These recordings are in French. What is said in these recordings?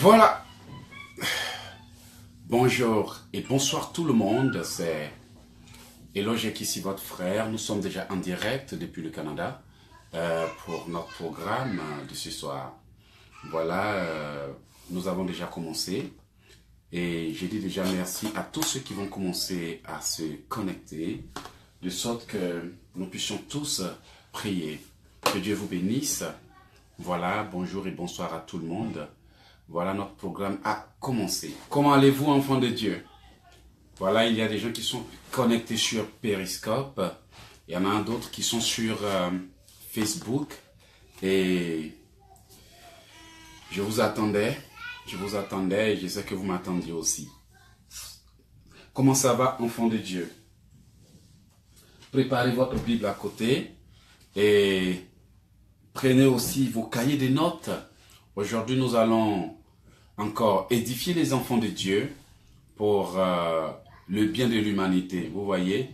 Voilà. Bonjour et bonsoir tout le monde, c'est Elogic ici votre frère. Nous sommes déjà en direct depuis le Canada pour notre programme de ce soir. Voilà, nous avons déjà commencé et j'ai dit déjà merci à tous ceux qui vont commencer à se connecter de sorte que nous puissions tous prier. Que Dieu vous bénisse. Voilà, bonjour et bonsoir à tout le monde. Voilà, notre programme a commencé. Comment allez-vous, enfants de Dieu? Voilà, il y a des gens qui sont connectés sur Periscope. Il y en a d'autres qui sont sur Facebook. Et je vous attendais et je sais que vous m'attendiez aussi. Comment ça va, enfants de Dieu? Préparez votre Bible à côté et prenez aussi vos cahiers de notes. Aujourd'hui, nous allons encore édifier les enfants de Dieu pour le bien de l'humanité. Vous voyez,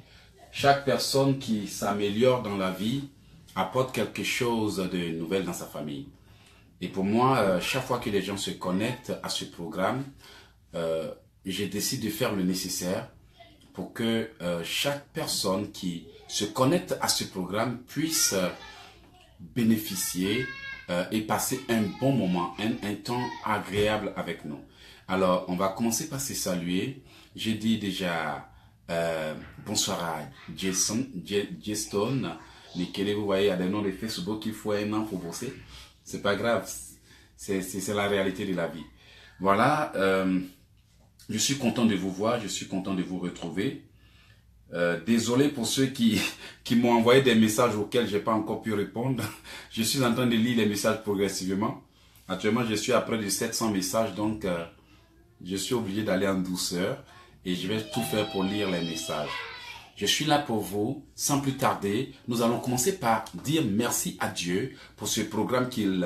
chaque personne qui s'améliore dans la vie apporte quelque chose de nouvel dans sa famille. Et pour moi, chaque fois que les gens se connectent à ce programme, je décide de faire le nécessaire pour que chaque personne qui se connecte à ce programme puisse bénéficier et passer un bon moment, un temps agréable avec nous. Alors, on va commencer par se saluer. J'ai dit déjà bonsoir à Jason, Nikele, vous voyez, il y a des noms de Facebook, il faut un an pour bosser. C'est pas grave, c'est la réalité de la vie. Voilà, je suis content de vous voir, je suis content de vous retrouver. Désolé pour ceux qui m'ont envoyé des messages auxquels je n'ai pas encore pu répondre. Je suis en train de lire les messages progressivement. Actuellement, je suis à près de 700 messages, donc je suis obligé d'aller en douceur et je vais tout faire pour lire les messages. Je suis là pour vous. Sans plus tarder, nous allons commencer par dire merci à Dieu pour ce programme qu'il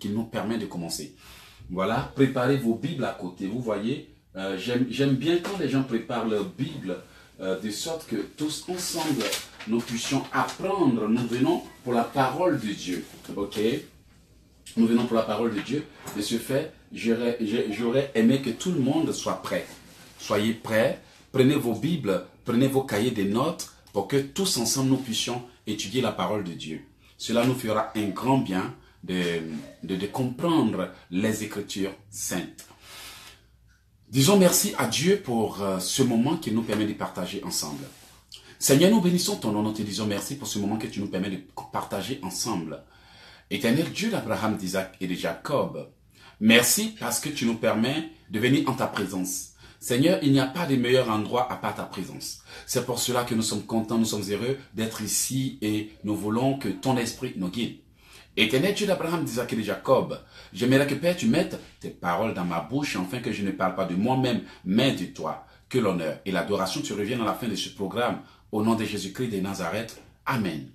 nous permet de commencer. Voilà, préparez vos Bibles à côté. Vous voyez, j'aime bien quand les gens préparent leur Bible de sorte que tous ensemble, nous puissions apprendre. Nous venons pour la parole de Dieu. Ok? Nous venons pour la parole de Dieu. De ce fait, j'aurais aimé que tout le monde soit prêt. Soyez prêts. Prenez vos Bibles, prenez vos cahiers de notes pour que tous ensemble, nous puissions étudier la parole de Dieu. Cela nous fera un grand bien de comprendre les Écritures saintes. Disons merci à Dieu pour ce moment qu'il nous permet de partager ensemble. Seigneur, nous bénissons ton nom, nous te disons merci pour ce moment que tu nous permets de partager ensemble. Éternel Dieu d'Abraham, d'Isaac et de Jacob, merci parce que tu nous permets de venir en ta présence. Seigneur, il n'y a pas de meilleur endroit à part ta présence. C'est pour cela que nous sommes contents, nous sommes heureux d'être ici et nous voulons que ton esprit nous guide. Éternel Dieu d'Abraham, d'Isaac et de Jacob, j'aimerais que Père, tu mettes tes paroles dans ma bouche, afin que je ne parle pas de moi-même, mais de toi. Que l'honneur et l'adoration te reviennent à la fin de ce programme. Au nom de Jésus-Christ de Nazareth. Amen.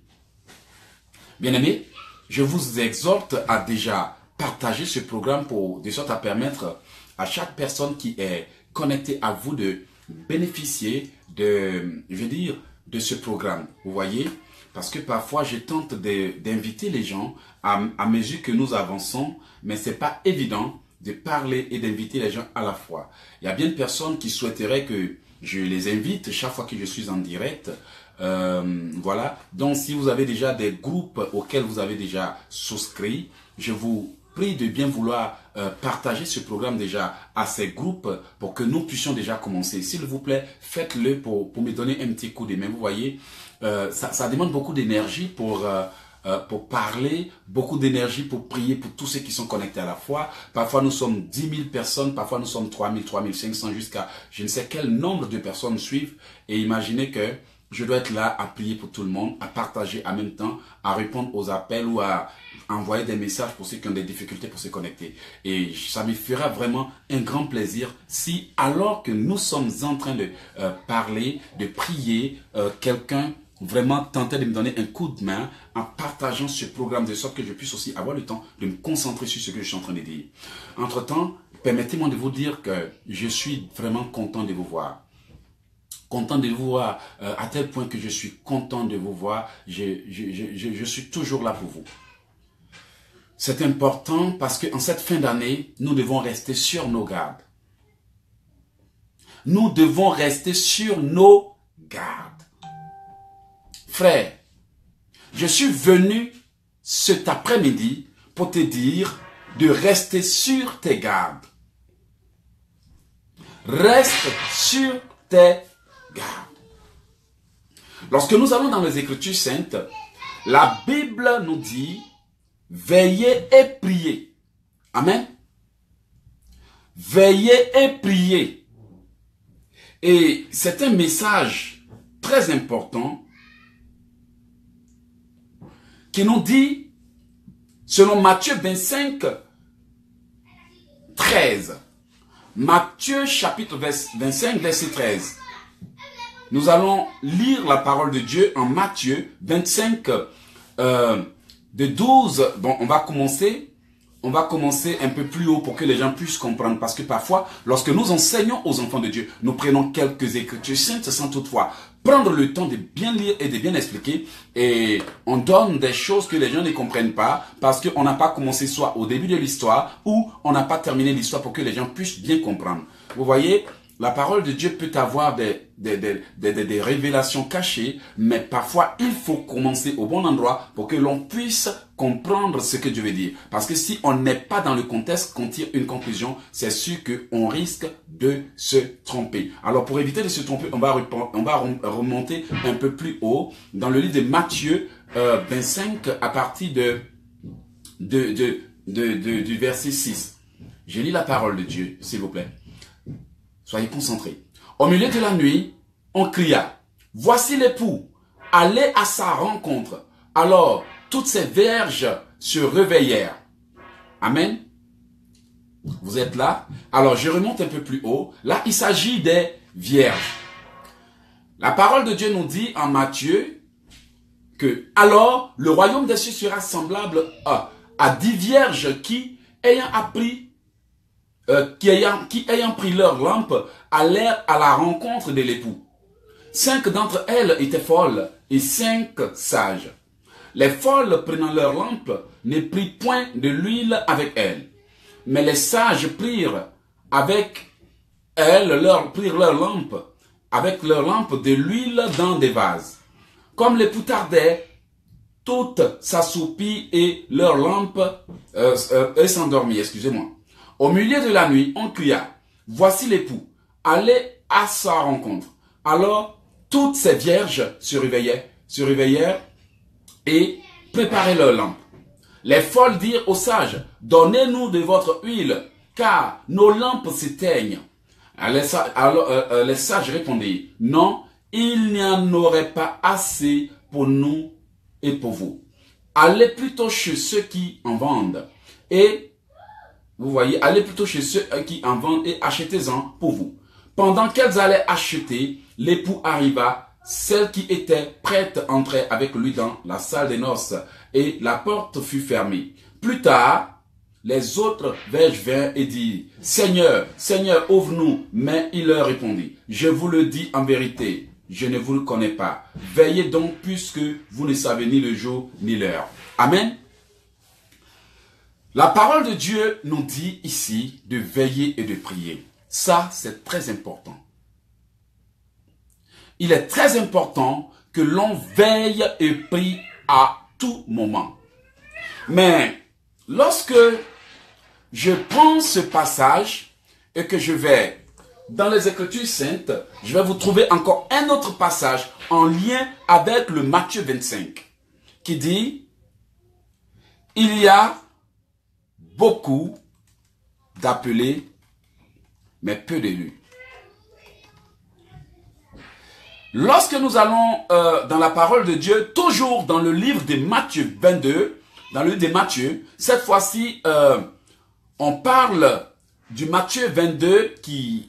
Bien-aimés, je vous exhorte à déjà partager ce programme de sorte à permettre à chaque personne qui est connectée à vous de bénéficier de ce programme. Vous voyez? Parce que parfois, je tente d'inviter les gens à mesure que nous avançons, mais ce n'est pas évident de parler et d'inviter les gens à la fois. Il y a bien de personnes qui souhaiteraient que je les invite chaque fois que je suis en direct. Voilà. Donc, si vous avez déjà des groupes auxquels vous avez déjà souscrit, je vous prie de bien vouloir partager ce programme déjà à ces groupes pour que nous puissions déjà commencer. S'il vous plaît, faites-le pour me donner un petit coup de main. Vous voyez, ça demande beaucoup d'énergie pour parler, beaucoup d'énergie pour prier pour tous ceux qui sont connectés à la fois. Parfois, nous sommes 10 000 personnes, parfois nous sommes 3 000, 3 500, jusqu'à je ne sais quel nombre de personnes suivent. Et imaginez que je dois être là à prier pour tout le monde, à partager en même temps, à répondre aux appels ou à envoyer des messages pour ceux qui ont des difficultés pour se connecter. Et ça me fera vraiment un grand plaisir si, alors que nous sommes en train de parler, de prier, quelqu'un vraiment tentait de me donner un coup de main en partageant ce programme de sorte que je puisse aussi avoir le temps de me concentrer sur ce que je suis en train de dire. Entre-temps, permettez-moi de vous dire que je suis vraiment content de vous voir. Content de vous voir, à tel point que je suis content de vous voir. Je suis toujours là pour vous. C'est important parce qu'en cette fin d'année, nous devons rester sur nos gardes. Nous devons rester sur nos gardes. Frère, je suis venu cet après-midi pour te dire de rester sur tes gardes. Reste sur tes gardes. Lorsque nous allons dans les Écritures saintes, la Bible nous dit veillez et priez. Amen. Veillez et priez. Et c'est un message très important qui nous dit, selon Matthieu 25, 13. Matthieu chapitre 25, verset 13. Nous allons lire la parole de Dieu en Matthieu 25, de 12. Bon, on va commencer un peu plus haut pour que les gens puissent comprendre. Parce que parfois, lorsque nous enseignons aux enfants de Dieu, nous prenons quelques écritures saintes sans toutefois prendre le temps de bien lire et de bien expliquer. Et on donne des choses que les gens ne comprennent pas parce qu'on n'a pas commencé soit au début de l'histoire ou on n'a pas terminé l'histoire pour que les gens puissent bien comprendre. Vous voyez, la parole de Dieu peut avoir des révélations cachées, mais parfois il faut commencer au bon endroit pour que l'on puisse comprendre ce que Dieu veut dire. Parce que si on n'est pas dans le contexte qu'on tire une conclusion, c'est sûr qu'on risque de se tromper. Alors pour éviter de se tromper, on va remonter un peu plus haut dans le livre de Matthieu 25 à partir du verset 6. Je lis la parole de Dieu, s'il vous plaît. Soyez concentrés. Au milieu de la nuit, on cria, « Voici l'époux, allez à sa rencontre. » Alors, toutes ces vierges se réveillèrent. Amen. Vous êtes là? Alors, je remonte un peu plus haut. Là, il s'agit des vierges. La parole de Dieu nous dit en Matthieu que, alors, le royaume des cieux sera semblable à 10 vierges qui, ayant pris leur lampe, allèrent à la rencontre de l'époux. 5 d'entre elles étaient folles et 5 sages. Les folles, prenant leur lampe, ne prirent point de l'huile avec elles. Mais les sages prirent leur lampe, avec leur lampe de l'huile dans des vases. Comme l'époux tardait, toutes s'assoupirent et leur lampe s'endormit, excusez-moi. Au milieu de la nuit, on cria, « Voici l'époux, allez à sa rencontre. » Alors, toutes ces vierges se réveillèrent et préparaient leur lampe. Les folles dirent aux sages, « Donnez-nous de votre huile, car nos lampes s'éteignent. » Alors, les sages répondirent, « Non, il n'y en aurait pas assez pour nous et pour vous. Allez plutôt chez ceux qui en vendent. » Et vous voyez, allez plutôt chez ceux qui en vendent et achetez-en pour vous. Pendant qu'elles allaient acheter, l'époux arriva. Celle qui était prête entrait avec lui dans la salle des noces et la porte fut fermée. Plus tard, les autres vierges vinrent et dirent, « Seigneur, Seigneur, ouvre-nous. » Mais il leur répondit, « Je vous le dis en vérité, je ne vous le connais pas. Veillez donc puisque vous ne savez ni le jour ni l'heure. » Amen. La parole de Dieu nous dit ici de veiller et de prier. Ça, c'est très important. Il est très important que l'on veille et prie à tout moment. Mais lorsque je prends ce passage et que je vais dans les Écritures saintes, je vais vous trouver encore un autre passage en lien avec le Matthieu 25 qui dit « Il y a beaucoup d'appelés, mais peu d'élus. » Lorsque nous allons dans la parole de Dieu, toujours dans le livre de Matthieu 22, dans le livre de Matthieu, cette fois-ci, on parle du Matthieu 22 qui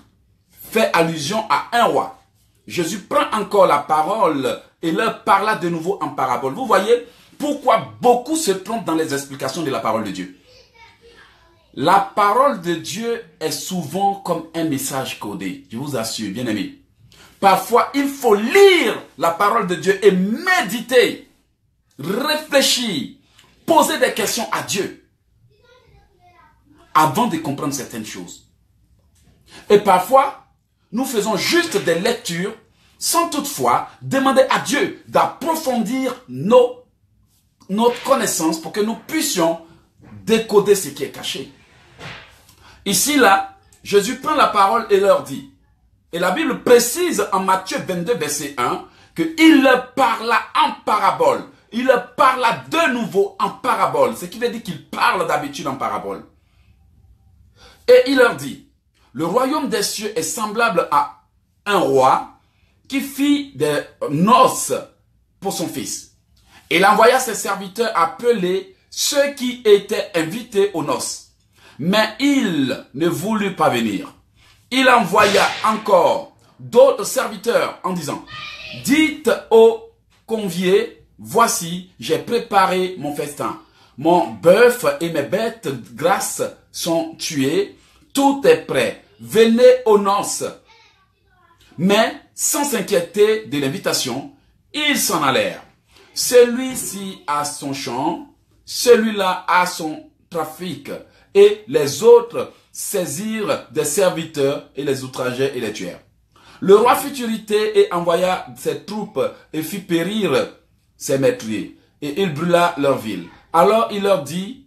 fait allusion à un roi. Jésus prend encore la parole et leur parla de nouveau en parabole. Vous voyez pourquoi beaucoup se trompent dans les explications de la parole de Dieu. La parole de Dieu est souvent comme un message codé, je vous assure, bien aimé. Parfois, il faut lire la parole de Dieu et méditer, réfléchir, poser des questions à Dieu. avant de comprendre certaines choses. Et parfois, nous faisons juste des lectures sans toutefois demander à Dieu d'approfondir notre connaissance pour que nous puissions décoder ce qui est caché. Ici, là, Jésus prend la parole et leur dit, et la Bible précise en Matthieu 22, verset 1, qu'il parla en parabole. Il parla de nouveau en parabole. Ce qui veut dire qu'il parle d'habitude en parabole. Et il leur dit, le royaume des cieux est semblable à un roi qui fit des noces pour son fils. Il envoya ses serviteurs appeler ceux qui étaient invités aux noces. Mais il ne voulut pas venir. Il envoya encore d'autres serviteurs en disant, dites aux conviés, voici, j'ai préparé mon festin. Mon bœuf et mes bêtes grasses sont tués. Tout est prêt. Venez aux noces. Mais, sans s'inquiéter de l'invitation, ils s'en allèrent. Celui-ci a son champ, celui-là a son trafic, et les autres saisirent des serviteurs et les outrageaient et les tuèrent. Le roi fut irrité et envoya ses troupes et fit périr ses meurtriers, et il brûla leur ville. Alors il dit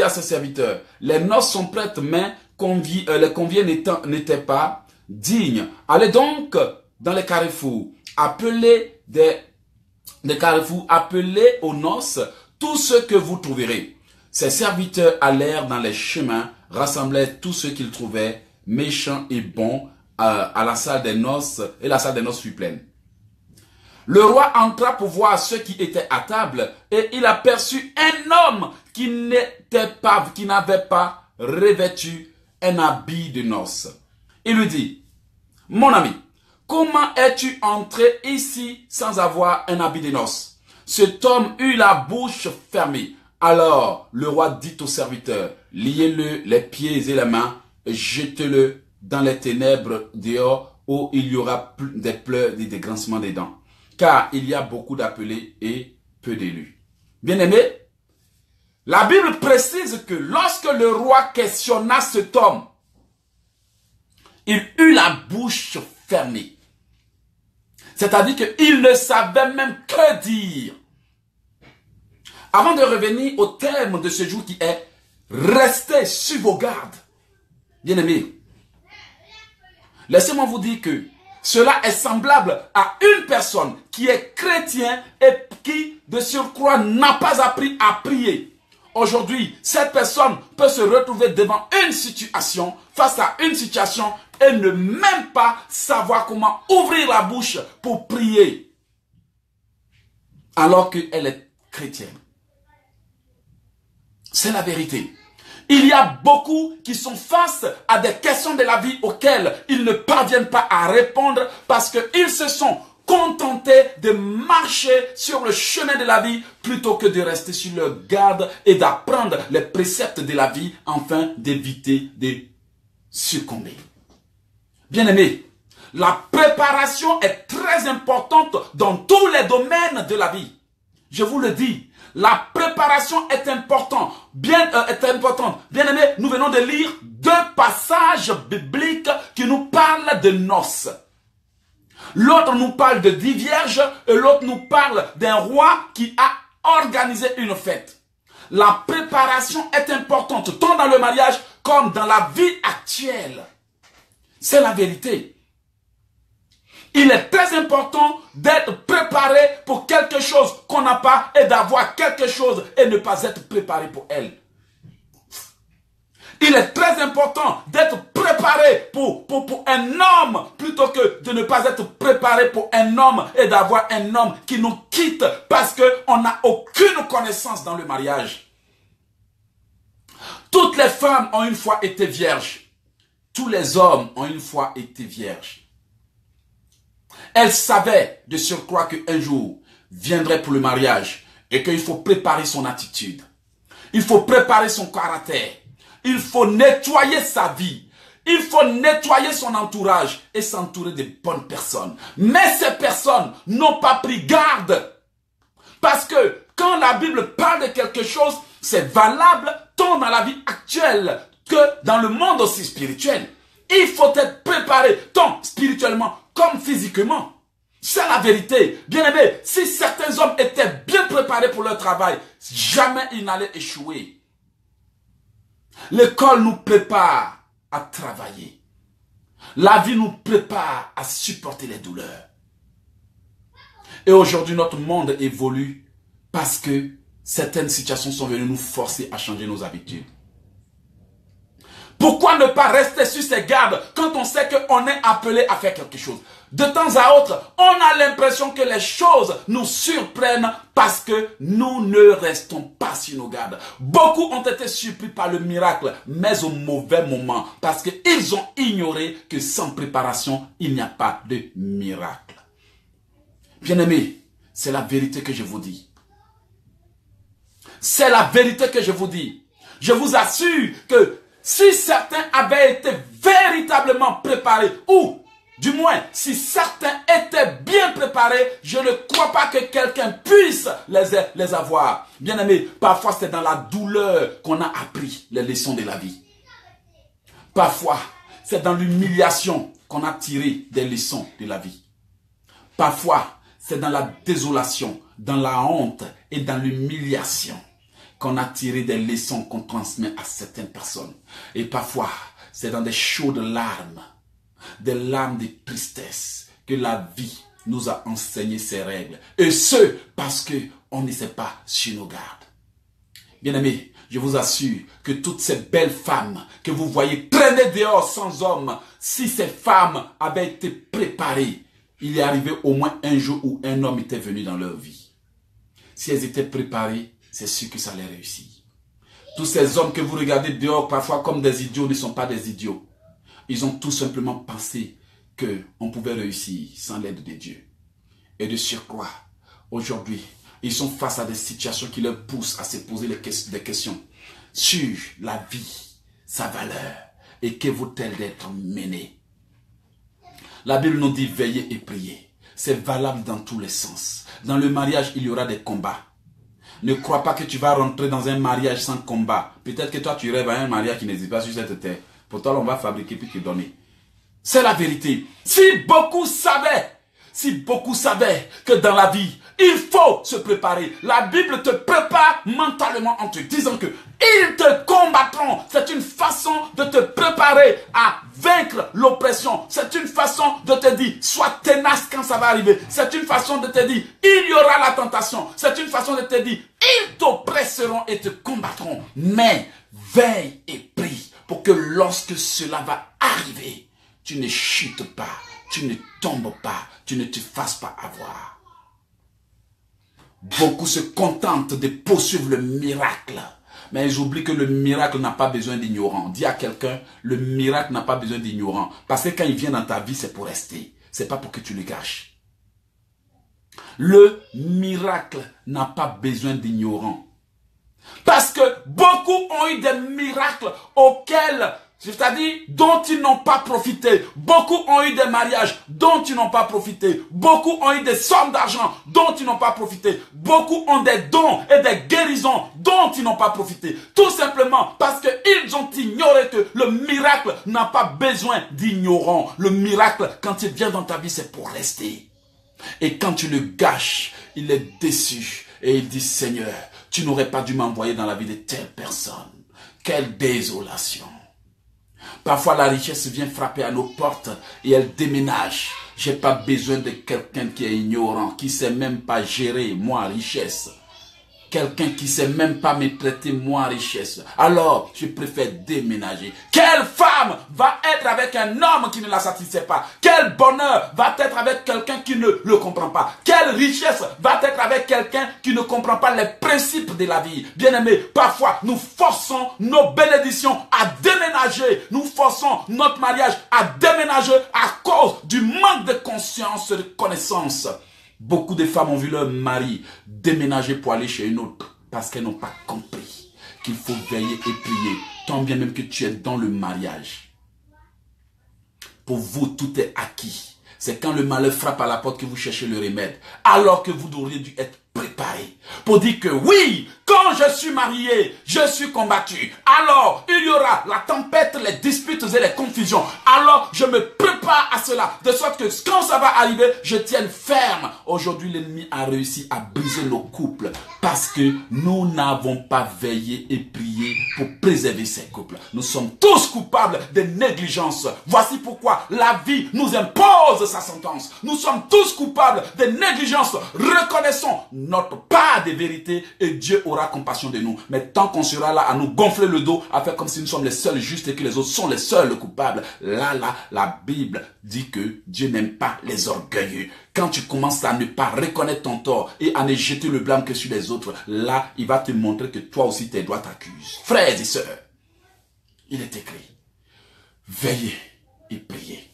à ses serviteurs, les noces sont prêtes, mais les conviés n'étaient pas dignes. Allez donc dans les carrefours, appelez appelez aux noces tous ceux que vous trouverez. Ses serviteurs allèrent dans les chemins, rassemblaient tous ceux qu'ils trouvaient, méchants et bons, à la salle des noces, et la salle des noces fut pleine. Le roi entra pour voir ceux qui étaient à table, et il aperçut un homme qui n'avait pas revêtu un habit de noces. Il lui dit, mon ami, comment es-tu entré ici sans avoir un habit de noces? Cet homme eut la bouche fermée. Alors le roi dit au serviteur, liez-le les pieds et les mains, et jetez-le dans les ténèbres dehors où il y aura des pleurs et des grincements des dents. Car il y a beaucoup d'appelés et peu d'élus. Bien-aimés, la Bible précise que lorsque le roi questionna cet homme, il eut la bouche fermée. C'est-à-dire qu'il ne savait même que dire. Avant de revenir au thème de ce jour qui est « Restez sur vos gardes ». Bien-aimés, laissez-moi vous dire que cela est semblable à une personne qui est chrétien et qui, de surcroît, n'a pas appris à prier. Aujourd'hui, cette personne peut se retrouver devant une situation, face à une situation, et ne même pas savoir comment ouvrir la bouche pour prier, alors qu'elle est chrétienne. C'est la vérité. Il y a beaucoup qui sont face à des questions de la vie auxquelles ils ne parviennent pas à répondre parce qu'ils se sont contentés de marcher sur le chemin de la vie plutôt que de rester sur leur garde et d'apprendre les préceptes de la vie afin d'éviter de succomber. Bien-aimés, la préparation est très importante dans tous les domaines de la vie. Je vous le dis. La préparation est importante. Bien aimé, nous venons de lire 2 passages bibliques qui nous parlent de noces. L'autre nous parle de 10 vierges et l'autre nous parle d'un roi qui a organisé une fête. La préparation est importante tant dans le mariage comme dans la vie actuelle. C'est la vérité. Il est très important d'être préparé pour quelque chose qu'on n'a pas et d'avoir quelque chose et ne pas être préparé pour elle. Il est très important d'être préparé pour un homme plutôt que de ne pas être préparé pour un homme et d'avoir un homme qui nous quitte parce qu'on n'a aucune connaissance dans le mariage. Toutes les femmes ont une fois été vierges. Tous les hommes ont une fois été vierges. Elle savait de surcroît qu'un jour viendrait pour le mariage et qu'il faut préparer son attitude. Il faut préparer son caractère. Il faut nettoyer sa vie. Il faut nettoyer son entourage et s'entourer de bonnes personnes. Mais ces personnes n'ont pas pris garde. Parce que quand la Bible parle de quelque chose, c'est valable tant dans la vie actuelle que dans le monde aussi spirituel, il faut être préparé tant spirituellement comme physiquement. C'est la vérité. Bien aimé, si certains hommes étaient bien préparés pour leur travail, jamais ils n'allaient échouer. L'école nous prépare à travailler. La vie nous prépare à supporter les douleurs. Et aujourd'hui, notre monde évolue parce que certaines situations sont venues nous forcer à changer nos habitudes. Pourquoi ne pas rester sur ses gardes quand on sait qu'on est appelé à faire quelque chose? De temps à autre, on a l'impression que les choses nous surprennent parce que nous ne restons pas sur nos gardes. Beaucoup ont été surpris par le miracle, mais au mauvais moment, parce qu'ils ont ignoré que sans préparation, il n'y a pas de miracle. Bien-aimés, c'est la vérité que je vous dis. C'est la vérité que je vous dis. Je vous assure que si certains avaient été véritablement préparés, ou du moins si certains étaient bien préparés, je ne crois pas que quelqu'un puisse les avoir. Bien aimé, parfois c'est dans la douleur qu'on a appris les leçons de la vie. Parfois c'est dans l'humiliation qu'on a tiré des leçons de la vie. Parfois c'est dans la désolation, dans la honte et dans l'humiliation qu'on a tiré des leçons qu'on transmet à certaines personnes. Et parfois, c'est dans des chaudes larmes, des larmes de tristesse, que la vie nous a enseigné ces règles. Et ce, parce qu'on ne s'est pas sur nos gardes. Bien-aimés, je vous assure que toutes ces belles femmes que vous voyez traîner dehors sans homme, si ces femmes avaient été préparées, il est arrivé au moins un jour où un homme était venu dans leur vie. Si elles étaient préparées, c'est sûr que ça allait réussir. Tous ces hommes que vous regardez dehors parfois comme des idiots ne sont pas des idiots. Ils ont tout simplement pensé qu'on pouvait réussir sans l'aide de Dieu. Et de surcroît, aujourd'hui, ils sont face à des situations qui leur poussent à se poser des questions sur la vie, sa valeur et que vaut-elle d'être menée. La Bible nous dit veiller et prier. C'est valable dans tous les sens. Dans le mariage, il y aura des combats. Ne crois pas que tu vas rentrer dans un mariage sans combat. Peut-être que toi, tu rêves à un mariage qui n'existe pas sur cette terre. Pour toi, on va fabriquer puis te donner. C'est la vérité. Si beaucoup savaient que dans la vie, il faut se préparer. La Bible te prépare mentalement en te disant que ils te combattront. C'est une façon de te préparer à vaincre l'oppression. C'est une façon de te dire, sois tenace quand ça va arriver. C'est une façon de te dire, il y aura la tentation. C'est une façon de te dire, ils t'oppresseront et te combattront. Mais veille et prie pour que lorsque cela va arriver, tu ne chutes pas, tu ne tombes pas, tu ne te fasses pas avoir. Beaucoup se contentent de poursuivre le miracle. Mais ils oublient que le miracle n'a pas besoin d'ignorants. Dis à quelqu'un, le miracle n'a pas besoin d'ignorants. Parce que quand il vient dans ta vie, c'est pour rester. C'est pas pour que tu le gâches. Le miracle n'a pas besoin d'ignorants. Parce que beaucoup ont eu des miracles auxquels, c'est-à-dire dont ils n'ont pas profité. Beaucoup ont eu des mariages dont ils n'ont pas profité. Beaucoup ont eu des sommes d'argent dont ils n'ont pas profité. Beaucoup ont des dons et des guérisons dont ils n'ont pas profité. Tout simplement parce qu'ils ont ignoré que le miracle n'a pas besoin d'ignorants. Le miracle, quand il vient dans ta vie, c'est pour rester. Et quand tu le gâches, il est déçu. Et il dit, Seigneur, tu n'aurais pas dû m'envoyer dans la vie de telle personne. Quelle désolation. Parfois, la richesse vient frapper à nos portes et elle déménage. J'ai pas besoin de quelqu'un qui est ignorant, qui sait même pas gérer, moi, richesse. Quelqu'un qui sait même pas me traiter, moi, richesse. Alors, je préfère déménager. Quelle femme va être avec un homme qui ne la satisfait pas? Quel bonheur va être avec quelqu'un qui ne le comprend pas? Quelle richesse va être avec quelqu'un qui ne comprend pas les principes de la vie? Bien-aimés, parfois, nous forçons nos bénédictions à déménager. Nous forçons notre mariage à déménager à cause du manque de conscience et de connaissance. Beaucoup de femmes ont vu leur mari déménager pour aller chez une autre parce qu'elles n'ont pas compris qu'il faut veiller et prier, tant bien même que tu es dans le mariage. Pour vous, tout est acquis. C'est quand le malheur frappe à la porte que vous cherchez le remède, alors que vous devriez dû être préparé. pour dire que oui, quand je suis marié, je suis combattu. Alors, il y aura la tempête, les disputes et les confusions. Alors, je me prépare à cela. De sorte que quand ça va arriver, je tienne ferme. Aujourd'hui, l'ennemi a réussi à briser nos couples parce que nous n'avons pas veillé et prié pour préserver ces couples. Nous sommes tous coupables de négligence. Voici pourquoi la vie nous impose sa sentence. Nous sommes tous coupables de négligence. Reconnaissons notre part de vérité et Dieu aura compassion de nous. Mais tant qu'on sera là à nous gonfler le dos, à faire comme si nous sommes les seuls justes et que les autres sont les seuls coupables, là, la Bible dit que Dieu n'aime pas les orgueilleux. Quand tu commences à ne pas reconnaître ton tort et à ne jeter le blâme que sur les autres, là, il va te montrer que toi aussi tes doigts t'accusent. Frères et sœurs, il est écrit, veillez et priez.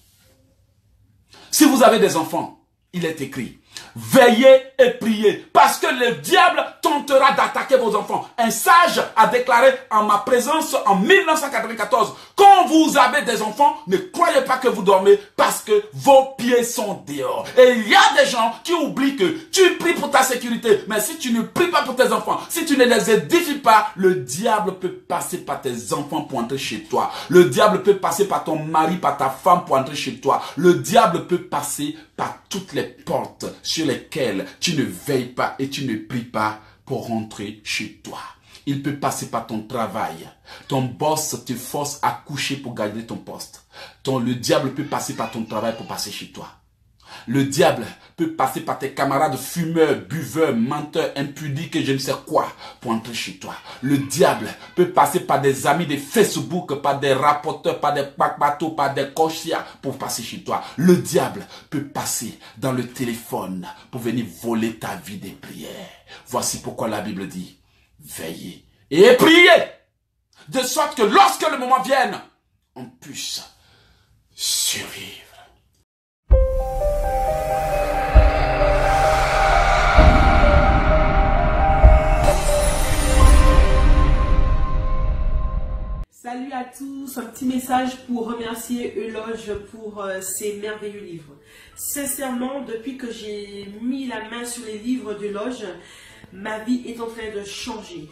Si vous avez des enfants, il est écrit, veillez et priez, parce que le diable tentera d'attaquer vos enfants. Un sage a déclaré en ma présence en 1994, quand vous avez des enfants, ne croyez pas que vous dormez, parce que vos pieds sont dehors. Et il y a des gens qui oublient que tu pries pour ta sécurité, mais si tu ne pries pas pour tes enfants, si tu ne les édifies pas, le diable peut passer par tes enfants pour entrer chez toi. Le diable peut passer par ton mari, par ta femme pour entrer chez toi. Le diable peut passer par toutes les portes sur lesquelles tu ne veilles pas et tu ne pries pas pour rentrer chez toi. Il peut passer par ton travail. Ton boss te force à coucher pour garder ton poste. Le diable peut passer par ton travail pour passer chez toi. Le diable peut passer par tes camarades fumeurs, buveurs, menteurs, impudiques et je ne sais quoi pour entrer chez toi. Le diable peut passer par des amis de Facebook, par des rapporteurs, par des bateaux, par des cochia pour passer chez toi. Le diable peut passer dans le téléphone pour venir voler ta vie de prière. Voici pourquoi la Bible dit, veillez et priez, de sorte que lorsque le moment vienne, on puisse survivre. Salut à tous, un petit message pour remercier Euloge pour ses merveilleux livres. Sincèrement, depuis que j'ai mis la main sur les livres d'Euloge, ma vie est en train de changer.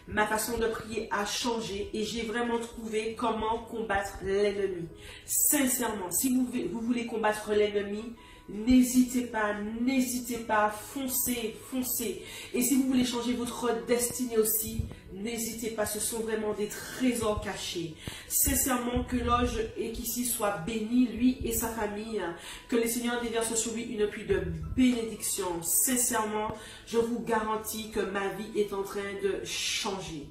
Ma façon de prier a changé et j'ai vraiment trouvé comment combattre l'ennemi. Sincèrement, si vous voulez combattre l'ennemi, n'hésitez pas, foncez, foncez. Et si vous voulez changer votre destinée aussi, n'hésitez pas, ce sont vraiment des trésors cachés. Sincèrement, que l'Euloge et qu'ici soit béni, lui et sa famille, que le Seigneur déverse sur lui une pluie de bénédiction. Sincèrement, je vous garantis que ma vie est en train de changer.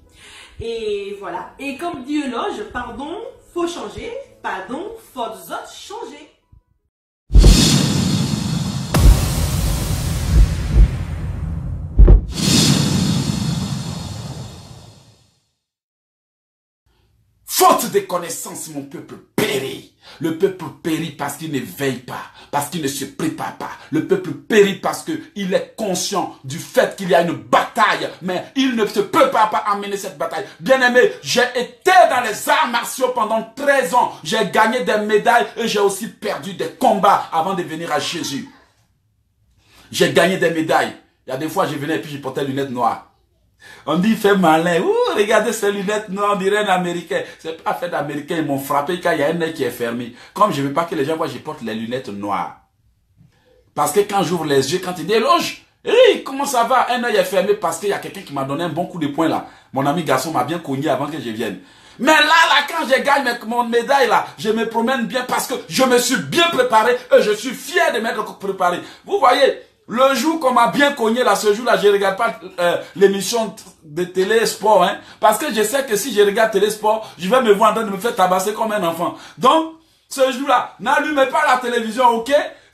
Et voilà. Et comme dit Euloge, pardon, faut changer, pardon, faut changer. Faute de connaissances, mon peuple périt. Le peuple périt parce qu'il ne veille pas, parce qu'il ne se prépare pas. Le peuple périt parce qu'il est conscient du fait qu'il y a une bataille, mais il ne se prépare pas à mener cette bataille. Bien-aimé, j'ai été dans les arts martiaux pendant 13 ans. J'ai gagné des médailles et j'ai aussi perdu des combats avant de venir à Jésus. J'ai gagné des médailles. Il y a des fois, je venais et puis je portais lunettes noires. On dit, il fait malin. Ouh, regardez ces lunettes noires, on dirait un Américain. C'est pas fait d'Américain, ils m'ont frappé quand il y a un œil qui est fermé. Comme je ne veux pas que les gens voient, je porte les lunettes noires. Parce que quand j'ouvre les yeux, quand il dit, Euloge, hey, comment ça va? Un œil est fermé parce qu'il y a quelqu'un qui m'a donné un bon coup de poing là. Mon ami garçon m'a bien cogné avant que je vienne. Mais là, quand je gagne mon médaille là, je me promène bien parce que je me suis bien préparé et je suis fier de m'être préparé. Vous voyez, le jour qu'on m'a bien cogné là, ce jour-là, je ne regarde pas l'émission de télé-sport. Hein, parce que je sais que si je regarde télé-sport, je vais me voir en train de me faire tabasser comme un enfant. Donc, ce jour-là, n'allumez pas la télévision, ok?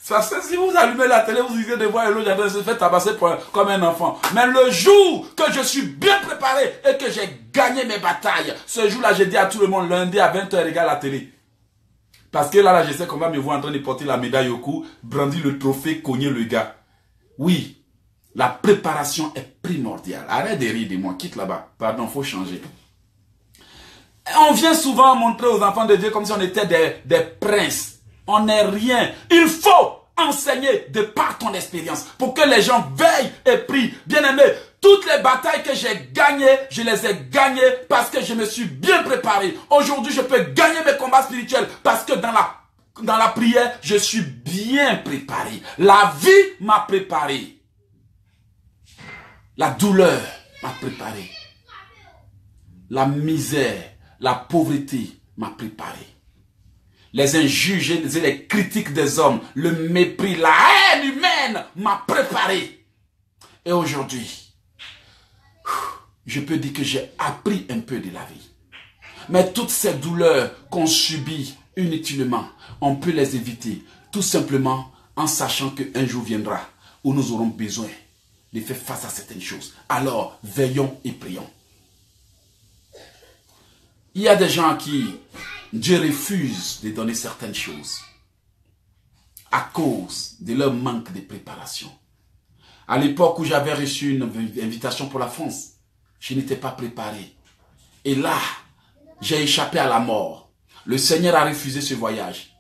Parce que si vous allumez la télé, vous risquez de voir l'autre en train de se faire tabasser comme un enfant. Mais le jour que je suis bien préparé et que j'ai gagné mes batailles, ce jour-là, j'ai dit à tout le monde, lundi à 20 h, regarde la télé. Parce que là, je sais qu'on va me voir en train de porter la médaille au cou, brandir le trophée, cogner le gars. Oui, la préparation est primordiale. Arrête de rire de moi, quitte là-bas. Pardon, faut changer. On vient souvent montrer aux enfants de Dieu comme si on était des princes. On n'est rien. Il faut enseigner de par ton expérience pour que les gens veillent et prient. Bien-aimé, Toutes les batailles que j'ai gagnées, je les ai gagnées parce que je me suis bien préparé. Aujourd'hui, je peux gagner mes combats spirituels parce que dans la prière, je suis bien préparé. La vie m'a préparé. La douleur m'a préparé. La misère, la pauvreté m'a préparé. Les injures et les critiques des hommes, le mépris, la haine humaine m'a préparé. Et aujourd'hui, je peux dire que j'ai appris un peu de la vie. Mais toutes ces douleurs qu'on subit inutilement, on peut les éviter tout simplement en sachant qu'un jour viendra où nous aurons besoin de faire face à certaines choses. Alors, veillons et prions. Il y a des gens à qui Dieu refuse de donner certaines choses à cause de leur manque de préparation. À l'époque où j'avais reçu une invitation pour la France, je n'étais pas préparé. Et là, j'ai échappé à la mort. Le Seigneur a refusé ce voyage.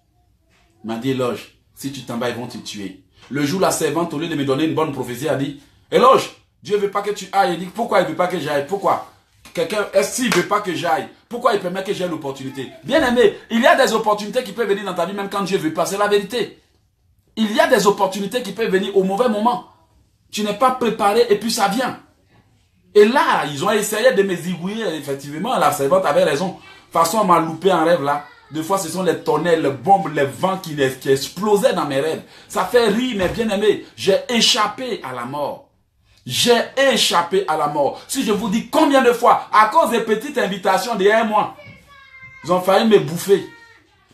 Il m'a dit, Éloge, si tu t'en vas, ils vont te tuer. Le jour, la servante, au lieu de me donner une bonne prophétie, a dit, Éloge, Dieu ne veut pas que tu ailles. Il dit, pourquoi il ne veut pas que j'aille? Pourquoi? Quelqu'un, est-ce qu'il ne veut pas que j'aille? Pourquoi il permet que j'ai l'opportunité? Bien aimé, il y a des opportunités qui peuvent venir dans ta vie même quand Dieu ne veut pas. C'est la vérité. Il y a des opportunités qui peuvent venir au mauvais moment. Tu n'es pas préparé et puis ça vient. Et là, ils ont essayé de me zigouiller. Effectivement, la servante avait raison. De toute façon, on m'a loupé en rêve là. Des fois, ce sont les tonnerres, les bombes, les vents qui explosaient dans mes rêves. Ça fait rire, mais bien aimé, j'ai échappé à la mort. J'ai échappé à la mort. Si je vous dis combien de fois, à cause des petites invitations d'il y a un mois, ils ont failli me bouffer.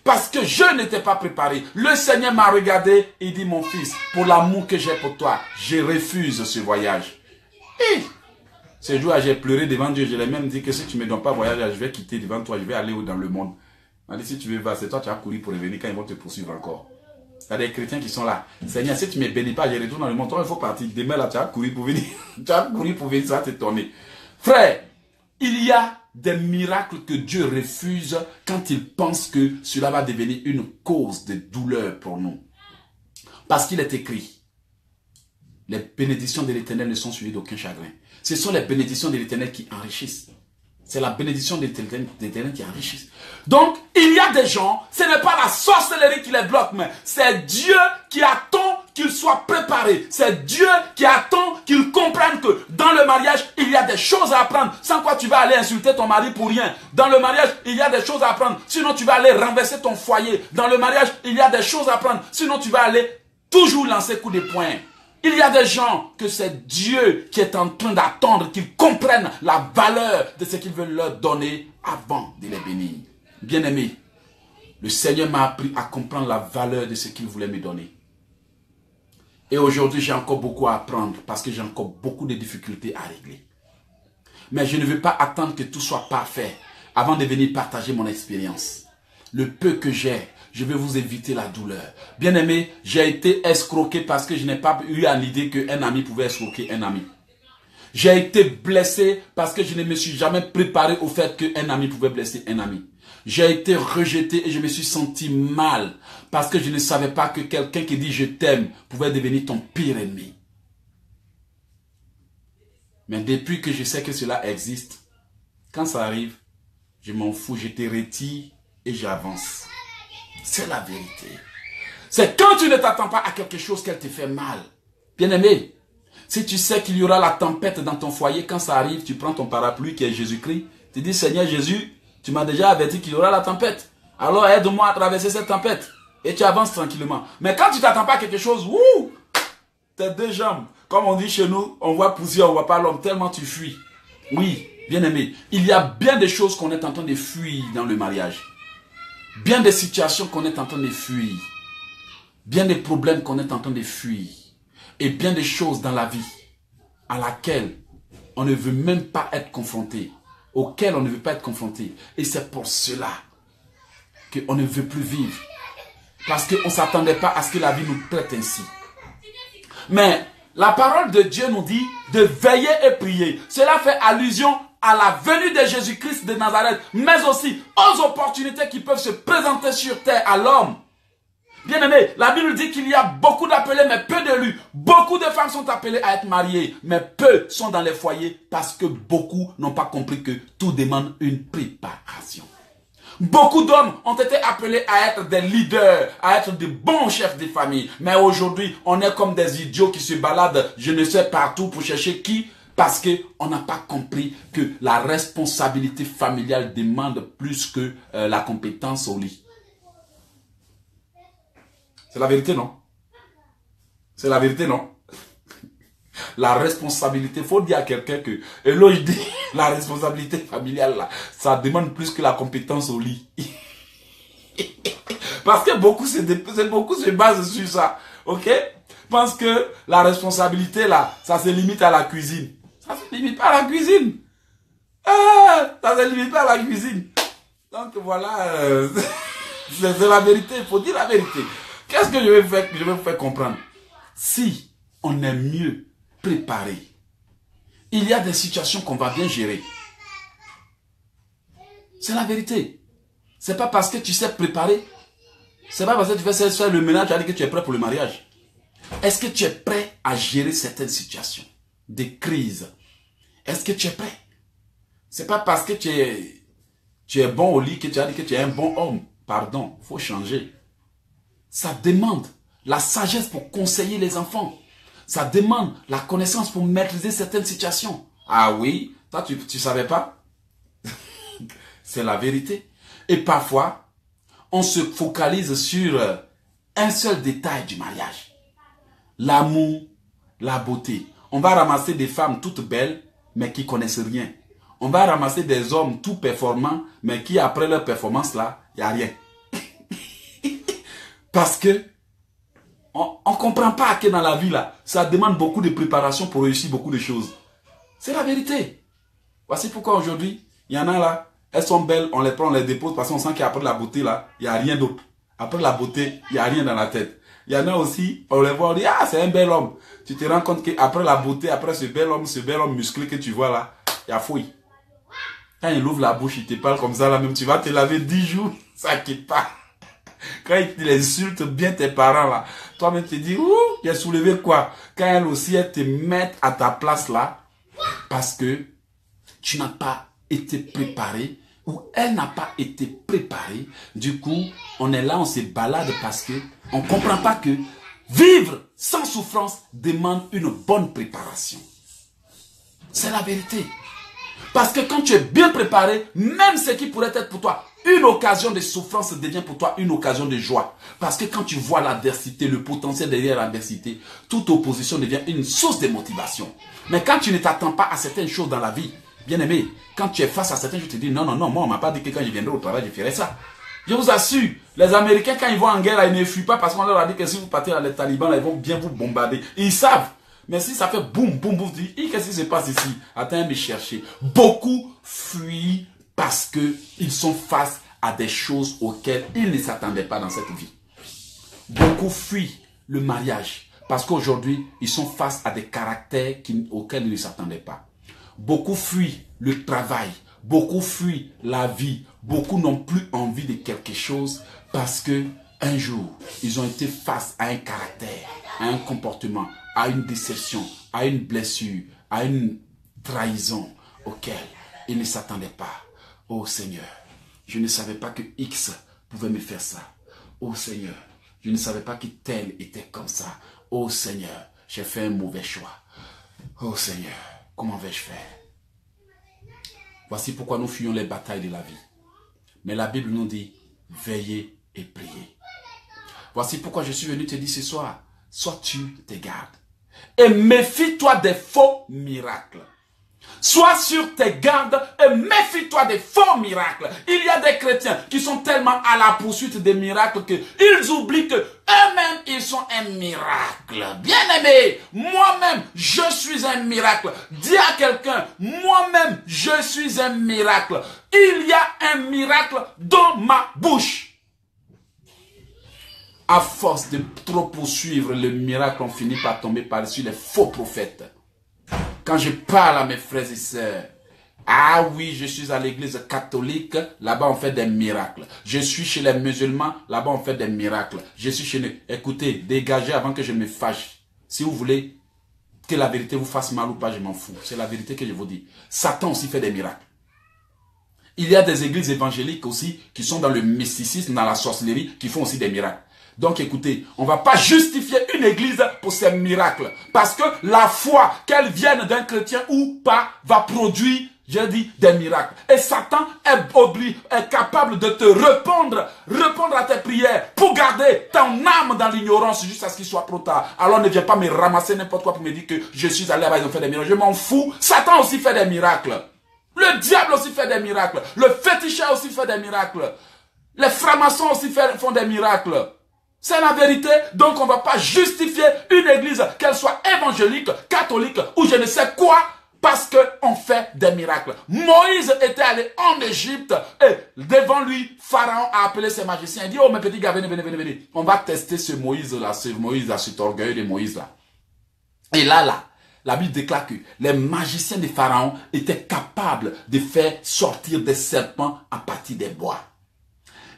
Parce que je n'étais pas préparé. Le Seigneur m'a regardé et dit, mon fils, pour l'amour que j'ai pour toi, je refuse ce voyage. Et ce jour-là, j'ai pleuré devant Dieu. Je l'ai même dit que si tu ne me donnes pas voyager, je vais quitter devant toi, je vais aller où dans le monde. Il m'a dit, si tu veux, va, c'est toi, tu as couru pour revenir quand ils vont te poursuivre encore. Il y a des chrétiens qui sont là. Seigneur, si tu ne me bénis pas, je retourne dans le monde. Toi, il faut partir. Demain, là, tu as couru pour venir. Tu as couru pour venir, ça va te tourner. Frère, il y a des miracles que Dieu refuse quand il pense que cela va devenir une cause de douleur pour nous. Parce qu'il est écrit, les bénédictions de l'Éternel ne sont suivies d'aucun chagrin. Ce sont les bénédictions de l'Éternel qui enrichissent. C'est la bénédiction de l'Éternel qui enrichit. Donc, il y a des gens, ce n'est pas la sorcellerie qui les bloque, mais c'est Dieu qui attend qu'ils soient préparés. C'est Dieu qui attend qu'ils comprennent que dans le mariage, il y a des choses à apprendre. Sans quoi tu vas aller insulter ton mari pour rien. Dans le mariage, il y a des choses à apprendre. Sinon, tu vas aller renverser ton foyer. Dans le mariage, il y a des choses à apprendre. Sinon, tu vas aller toujours lancer coup de poing. Il y a des gens que c'est Dieu qui est en train d'attendre qu'ils comprennent la valeur de ce qu'il veut leur donner avant de les bénir. Bien-aimé, le Seigneur m'a appris à comprendre la valeur de ce qu'il voulait me donner. Et aujourd'hui, j'ai encore beaucoup à apprendre parce que j'ai encore beaucoup de difficultés à régler. Mais je ne veux pas attendre que tout soit parfait avant de venir partager mon expérience. Le peu que j'ai, je vais vous éviter la douleur. Bien aimé, j'ai été escroqué parce que je n'ai pas eu à l'idée qu'un ami pouvait escroquer un ami. J'ai été blessé parce que je ne me suis jamais préparé au fait qu'un ami pouvait blesser un ami. J'ai été rejeté et je me suis senti mal parce que je ne savais pas que quelqu'un qui dit je t'aime pouvait devenir ton pire ennemi. Mais depuis que je sais que cela existe, quand ça arrive, je m'en fous, je te retire et j'avance. C'est la vérité. C'est quand tu ne t'attends pas à quelque chose qu'elle te fait mal. Bien-aimé, si tu sais qu'il y aura la tempête dans ton foyer, quand ça arrive, tu prends ton parapluie qui est Jésus-Christ. Tu dis, Seigneur Jésus, tu m'as déjà averti qu'il y aura la tempête. Alors aide-moi à traverser cette tempête. Et tu avances tranquillement. Mais quand tu ne t'attends pas à quelque chose, tes deux jambes, comme on dit chez nous, on voit pousser, on ne voit pas l'homme, tellement tu fuis. Oui, bien-aimé, il y a bien des choses qu'on est en train de fuir dans le mariage. Bien des situations qu'on est en train de fuir. Bien des problèmes qu'on est en train de fuir. Et bien des choses dans la vie à laquelle on ne veut même pas être confronté. Auxquelles on ne veut pas être confronté. Et c'est pour cela qu'on ne veut plus vivre. Parce qu'on ne s'attendait pas à ce que la vie nous traite ainsi. Mais la parole de Dieu nous dit de veiller et prier. Cela fait allusion à la venue de Jésus-Christ de Nazareth, mais aussi aux opportunités qui peuvent se présenter sur terre à l'homme. Bien-aimé, la Bible dit qu'il y a beaucoup d'appelés, mais peu d'élus. Beaucoup de femmes sont appelées à être mariées, mais peu sont dans les foyers parce que beaucoup n'ont pas compris que tout demande une préparation. Beaucoup d'hommes ont été appelés à être des leaders, à être de bons chefs de famille. Mais aujourd'hui, on est comme des idiots qui se baladent, je ne sais partout pour chercher qui, parce qu'on n'a pas compris que la responsabilité familiale demande plus que la compétence au lit. C'est la vérité, non? C'est la vérité, non? La responsabilité, il faut dire à quelqu'un que, et là je dis, la responsabilité familiale, là, ça demande plus que la compétence au lit. Parce que beaucoup se basent sur ça, ok? Parce que la responsabilité, là, ça se limite à la cuisine. Ça se limite pas à la cuisine. Ça se limite pas à la cuisine. Donc voilà, c'est la vérité, il faut dire la vérité. Qu'est-ce que je vais vous faire comprendre? Si on est mieux préparé, il y a des situations qu'on va bien gérer. C'est la vérité. C'est pas parce que tu sais préparer, c'est pas parce que tu fais faire le ménage, tu as dit que tu es prêt pour le mariage. Est-ce que tu es prêt à gérer certaines situations, des crises? Est-ce que tu es prêt? C'est pas parce que tu es bon au lit que tu as dit que tu es un bon homme. Pardon, il faut changer. Ça demande la sagesse pour conseiller les enfants. Ça demande la connaissance pour maîtriser certaines situations. Ah oui, toi tu savais pas? C'est la vérité. Et parfois, on se focalise sur un seul détail du mariage. L'amour, la beauté. On va ramasser des femmes toutes belles, mais qui connaissent rien. On va ramasser des hommes tout performants, mais qui après leur performance là, il n'y a rien. Parce que on ne comprend pas que dans la vie là, ça demande beaucoup de préparation pour réussir beaucoup de choses. C'est la vérité. Voici pourquoi aujourd'hui, il y en a là, elles sont belles, on les prend, on les dépose parce qu'on sent qu'après la beauté là, il n'y a rien d'autre. Après la beauté, il n'y a rien dans la tête. Il y en a aussi, on les voit, on dit, ah c'est un bel homme. Tu te rends compte qu'après la beauté, après ce bel homme musclé que tu vois là, il y a fouille. Quand il ouvre la bouche, il te parle comme ça là, même tu vas te laver 10 jours, ça quitte pas. Quand il insulte bien tes parents là, toi-même te dis, ouh, il a soulevé quoi? Quand elle aussi, elle te met à ta place là, parce que tu n'as pas été préparé, ou elle n'a pas été préparée. Du coup, on est là, on se balade parce que on ne comprend pas que vivre sans souffrance demande une bonne préparation. C'est la vérité. Parce que quand tu es bien préparé, même ce qui pourrait être pour toi une occasion de souffrance devient pour toi une occasion de joie. Parce que quand tu vois l'adversité, le potentiel derrière l'adversité, toute opposition devient une source de motivation. Mais quand tu ne t'attends pas à certaines choses dans la vie, bien aimé, quand tu es face à certaines choses, tu te dis non, moi on m'a pas dit que quand je viendrai au travail, je ferai ça. Je vous assure, les Américains quand ils vont en guerre, là, ils ne fuient pas parce qu'on leur a dit que si vous partez dans les talibans, là, ils vont bien vous bombarder. Ils savent. Mais si ça fait boum, boum, boum, tu dis, qu'est-ce qui se passe ici? Attends, me chercher. Beaucoup fuient parce qu'ils sont face à des choses auxquelles ils ne s'attendaient pas dans cette vie. Beaucoup fuient le mariage parce qu'aujourd'hui, ils sont face à des caractères auxquels ils ne s'attendaient pas. Beaucoup fuient le travail, beaucoup fuient la vie, beaucoup n'ont plus envie de quelque chose parce que un jour, ils ont été face à un caractère, à un comportement, à une déception, à une blessure, à une trahison auquel ils ne s'attendaient pas. Oh Seigneur, je ne savais pas que X pouvait me faire ça. Oh Seigneur, je ne savais pas que tel était comme ça. Oh Seigneur, j'ai fait un mauvais choix. Oh Seigneur, comment vais-je faire? Voici pourquoi nous fuyons les batailles de la vie. Mais la Bible nous dit, veillez et priez. Voici pourquoi je suis venu te dire ce soir, sois tu tes gardes. Et méfie-toi des faux miracles. Sois sur tes gardes et méfie-toi des faux miracles. Il y a des chrétiens qui sont tellement à la poursuite des miracles qu'ils oublient que eux-mêmes, ils sont un miracle. Bien-aimé, moi-même, je suis un miracle. Dis à quelqu'un, moi-même, je suis un miracle. Il y a un miracle dans ma bouche. À force de trop poursuivre le miracle, on finit par tomber par-dessus les faux prophètes. Quand je parle à mes frères et sœurs, Ah oui, je suis à l'église catholique, là-bas on fait des miracles. Je suis chez les musulmans, là-bas on fait des miracles. Je suis chez les... Écoutez, dégagez avant que je me fâche. Si vous voulez que la vérité vous fasse mal ou pas, je m'en fous. C'est la vérité que je vous dis. Satan aussi fait des miracles. Il y a des églises évangéliques aussi qui sont dans le mysticisme, dans la sorcellerie, qui font aussi des miracles. Donc écoutez, on ne va pas justifier une église pour ses miracles. Parce que la foi, qu'elle vienne d'un chrétien ou pas, va produire, j'ai dit, des miracles. Et Satan est capable de te répondre à tes prières pour garder ton âme dans l'ignorance jusqu'à ce qu'il soit trop tard. Alors ne viens pas me ramasser n'importe quoi pour me dire que je suis allé là-bas, ils ont fait des miracles. Je m'en fous. Satan aussi fait des miracles. Le diable aussi fait des miracles. Le féticheur aussi fait des miracles. Les francs-maçons aussi font des miracles. C'est la vérité. Donc on ne va pas justifier une église, qu'elle soit évangélique, catholique ou je ne sais quoi, parce qu'on fait des miracles. Moïse était allé en Égypte et devant lui, Pharaon a appelé ses magiciens. Il dit, oh mes petits gars, venez. On va tester ce Moïse-là, cet orgueil de Moïse-là. Et là, la Bible déclare que les magiciens de Pharaon étaient capables de faire sortir des serpents à partir des bois.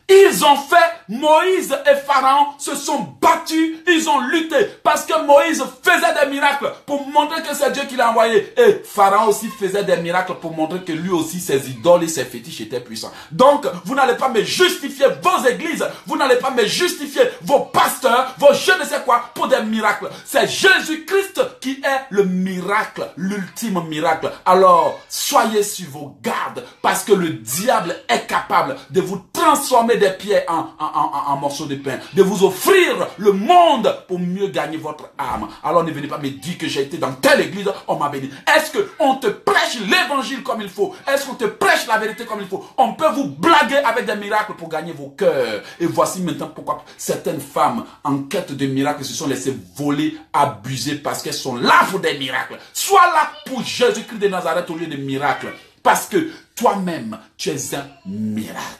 Ils ont fait, Moïse et Pharaon se sont battus, ils ont lutté parce que Moïse faisait des miracles pour montrer que c'est Dieu qui l'a envoyé. Et Pharaon aussi faisait des miracles pour montrer que lui aussi ses idoles et ses fétiches étaient puissants. Donc, vous n'allez pas me justifier vos églises, vous n'allez pas me justifier vos pasteurs, vos je ne sais quoi pour des miracles. C'est Jésus-Christ qui est le miracle, l'ultime miracle. Alors, soyez sur vos gardes parce que le diable est capable de vous transformer des pierres en morceaux de pain, de vous offrir le monde pour mieux gagner votre âme. Alors ne venez pas me dire que j'ai été dans telle église, on m'a béni. Est-ce qu'on te prêche l'évangile comme il faut? Est-ce qu'on te prêche la vérité comme il faut? On peut vous blaguer avec des miracles pour gagner vos cœurs. Et voici maintenant pourquoi certaines femmes en quête de miracles se sont laissées voler, abuser parce qu'elles sont là pour des miracles. Sois là pour Jésus-Christ de Nazareth au lieu de miracles. Parce que toi-même, tu es un miracle.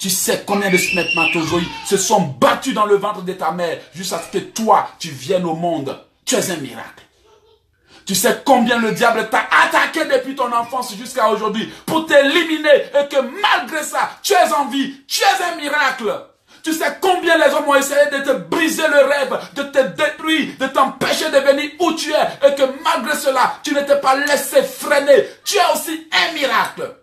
Tu sais combien de spermatozoïdes se sont battus dans le ventre de ta mère jusqu'à ce que toi, tu viennes au monde. Tu es un miracle. Tu sais combien le diable t'a attaqué depuis ton enfance jusqu'à aujourd'hui pour t'éliminer et que malgré ça, tu es en vie. Tu es un miracle. Tu sais combien les hommes ont essayé de te briser le rêve, de te détruire, de t'empêcher de venir où tu es et que malgré cela, tu ne t'es pas laissé freiner. Tu es aussi un miracle.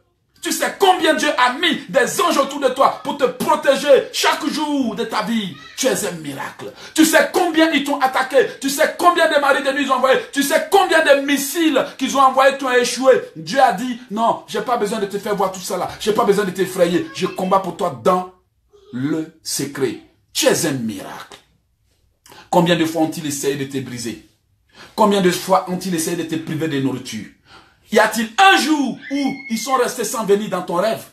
Tu sais combien Dieu a mis des anges autour de toi pour te protéger chaque jour de ta vie. Tu es un miracle. Tu sais combien ils t'ont attaqué. Tu sais combien de maris de nuit ils ont envoyé. Tu sais combien de missiles qu'ils ont envoyés t'ont échoué. Dieu a dit, non, j'ai pas besoin de te faire voir tout ça là. J'ai pas besoin de t'effrayer. Je combats pour toi dans le secret. Tu es un miracle. Combien de fois ont-ils essayé de te briser? Combien de fois ont-ils essayé de te priver de nourriture? Y a-t-il un jour où ils sont restés sans venir dans ton rêve?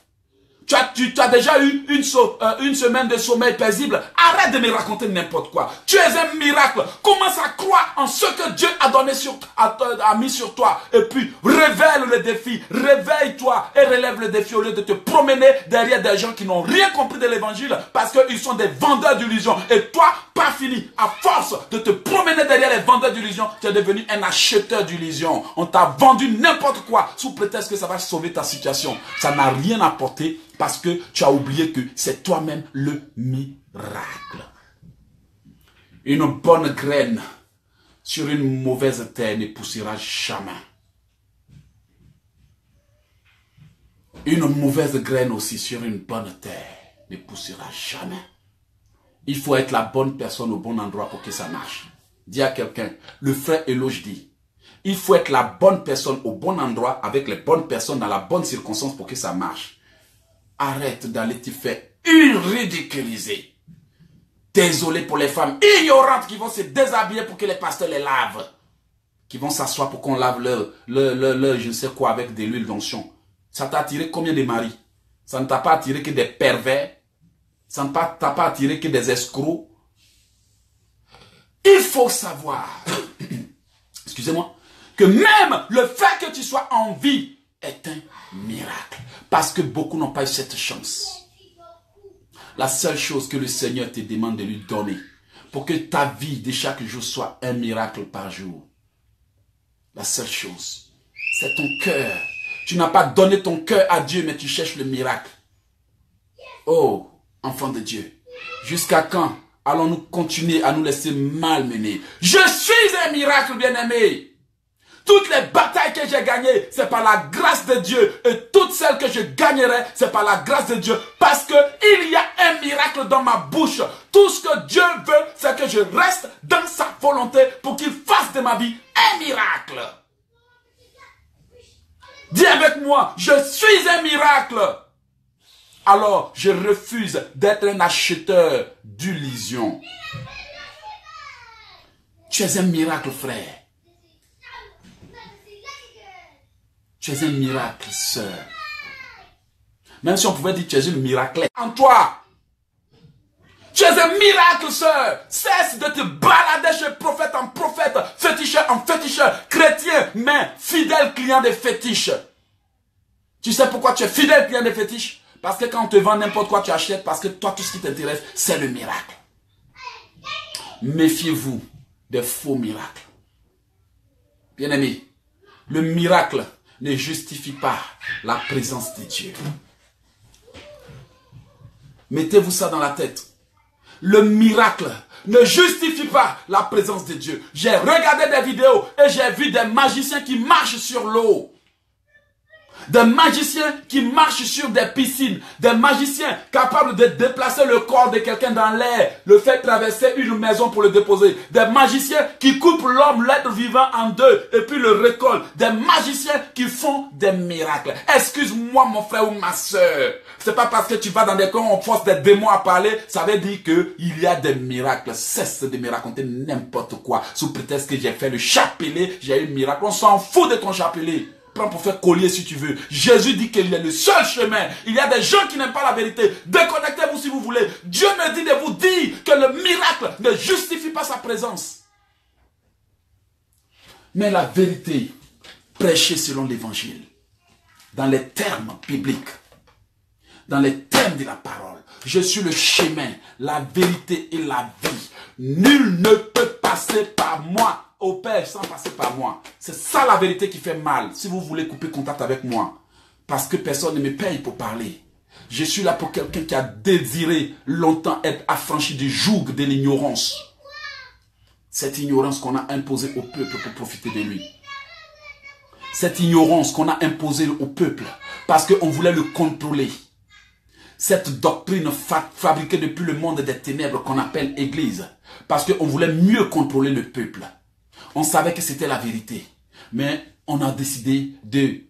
Tu as déjà eu une semaine de sommeil paisible. Arrête de me raconter n'importe quoi. Tu es un miracle. Commence à croire en ce que Dieu a donné a mis sur toi. Et puis, révèle le défi. Réveille-toi et relève le défi au lieu de te promener derrière des gens qui n'ont rien compris de l'évangile parce qu'ils sont des vendeurs d'illusions. Et toi, pas fini. À force de te promener derrière les vendeurs d'illusions, tu es devenu un acheteur d'illusions. On t'a vendu n'importe quoi sous prétexte que ça va sauver ta situation. Ça n'a rien apporté. Parce que tu as oublié que c'est toi-même le miracle. Une bonne graine sur une mauvaise terre ne poussera jamais. Une mauvaise graine aussi sur une bonne terre ne poussera jamais. Il faut être la bonne personne au bon endroit pour que ça marche. Dis à quelqu'un, le frère Eloge dit, il faut être la bonne personne au bon endroit avec les bonnes personnes dans la bonne circonstance pour que ça marche. Arrête d'aller te faire ridiculiser. Désolé pour les femmes ignorantes qui vont se déshabiller pour que les pasteurs les lavent. Qui vont s'asseoir pour qu'on lave leur je ne sais quoi avec de l'huile d'onction. Ça t'a attiré combien de maris? Ça ne t'a pas attiré que des pervers? Ça ne t'a pas attiré que des escrocs? Il faut savoir, excusez-moi, que même le fait que tu sois en vie est un miracle. Parce que beaucoup n'ont pas eu cette chance. La seule chose que le Seigneur te demande de lui donner, pour que ta vie de chaque jour soit un miracle par jour. La seule chose, C'est ton cœur. Tu n'as pas donné ton cœur à Dieu, mais tu cherches le miracle. Oh, enfant de Dieu, jusqu'à quand allons-nous continuer à nous laisser malmener? Je suis un miracle, bien-aimé. Toutes les batailles que j'ai gagnées, c'est par la grâce de Dieu. Et toutes celles que je gagnerai, c'est par la grâce de Dieu. Parce qu'il y a un miracle dans ma bouche. Tout ce que Dieu veut, c'est que je reste dans sa volonté pour qu'il fasse de ma vie un miracle. Dis avec moi, je suis un miracle. Alors, je refuse d'être un acheteur d'illusions. Tu es un miracle, frère. Tu es un miracle, sœur. Même si on pouvait dire que tu es une miracle en toi. Tu es un miracle, sœur. Cesse de te balader chez prophète en prophète, féticheur en féticheur, chrétien, mais fidèle client des fétiches. Tu sais pourquoi tu es fidèle client des fétiches? Parce que quand on te vend n'importe quoi, tu achètes parce que toi, tout ce qui t'intéresse, c'est le miracle. Méfiez-vous des faux miracles. Bien-aimé, le miracle ne justifie pas la présence de Dieu. Mettez-vous ça dans la tête. Le miracle ne justifie pas la présence de Dieu. J'ai regardé des vidéos et j'ai vu des magiciens qui marchent sur l'eau. Des magiciens qui marchent sur des piscines. Des magiciens capables de déplacer le corps de quelqu'un dans l'air. Le faire traverser une maison pour le déposer. Des magiciens qui coupent l'homme, l'être vivant en deux. Et puis le recollent. Des magiciens qui font des miracles. Excuse-moi mon frère ou ma soeur. C'est pas parce que tu vas dans des coins où on force des démons à parler. Ça veut dire qu'il y a des miracles. Cesse de me raconter n'importe quoi. Sous prétexte que j'ai fait le chapelet. J'ai eu un miracle. On s'en fout de ton chapelet. Prends pour faire collier si tu veux. Jésus dit qu'il est le seul chemin. Il y a des gens qui n'aiment pas la vérité. Déconnectez-vous si vous voulez. Dieu me dit de vous dire que le miracle ne justifie pas sa présence. Mais la vérité, prêchée selon l'évangile, dans les termes bibliques, dans les termes de la parole. Je suis le chemin, la vérité et la vie. Nul ne peut passer par moi au Père sans passer par moi. C'est ça la vérité qui fait mal. Si vous voulez couper contact avec moi, parce que personne ne me paye pour parler. Je suis là pour quelqu'un qui a désiré longtemps être affranchi du joug de l'ignorance. Cette ignorance qu'on a imposée au peuple pour profiter de lui. Cette ignorance qu'on a imposée au peuple parce qu'on voulait le contrôler. Cette doctrine fabriquée depuis le monde des ténèbres qu'on appelle Église. Parce qu'on voulait mieux contrôler le peuple. On savait que c'était la vérité. Mais on a décidé de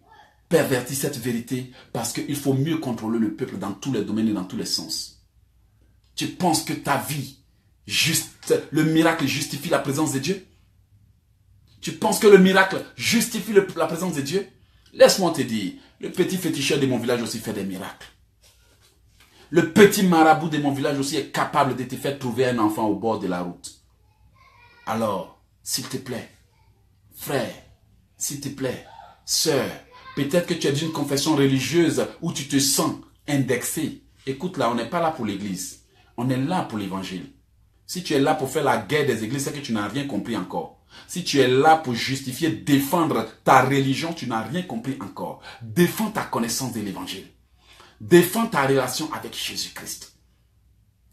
pervertir cette vérité parce qu'il faut mieux contrôler le peuple dans tous les domaines et dans tous les sens. Tu penses que ta vie, le miracle justifie la présence de Dieu? Tu penses que le miracle justifie la présence de Dieu? Laisse-moi te dire, le petit féticheur de mon village aussi fait des miracles. Le petit marabout de mon village aussi est capable de te faire trouver un enfant au bord de la route. Alors, s'il te plaît, frère, s'il te plaît, sœur, peut-être que tu es d'une confession religieuse où tu te sens indexé. Écoute là, on n'est pas là pour l'église. On est là pour l'évangile. Si tu es là pour faire la guerre des églises, c'est que tu n'as rien compris encore. Si tu es là pour justifier, défendre ta religion, tu n'as rien compris encore. Défends ta connaissance de l'évangile. Défends ta relation avec Jésus-Christ.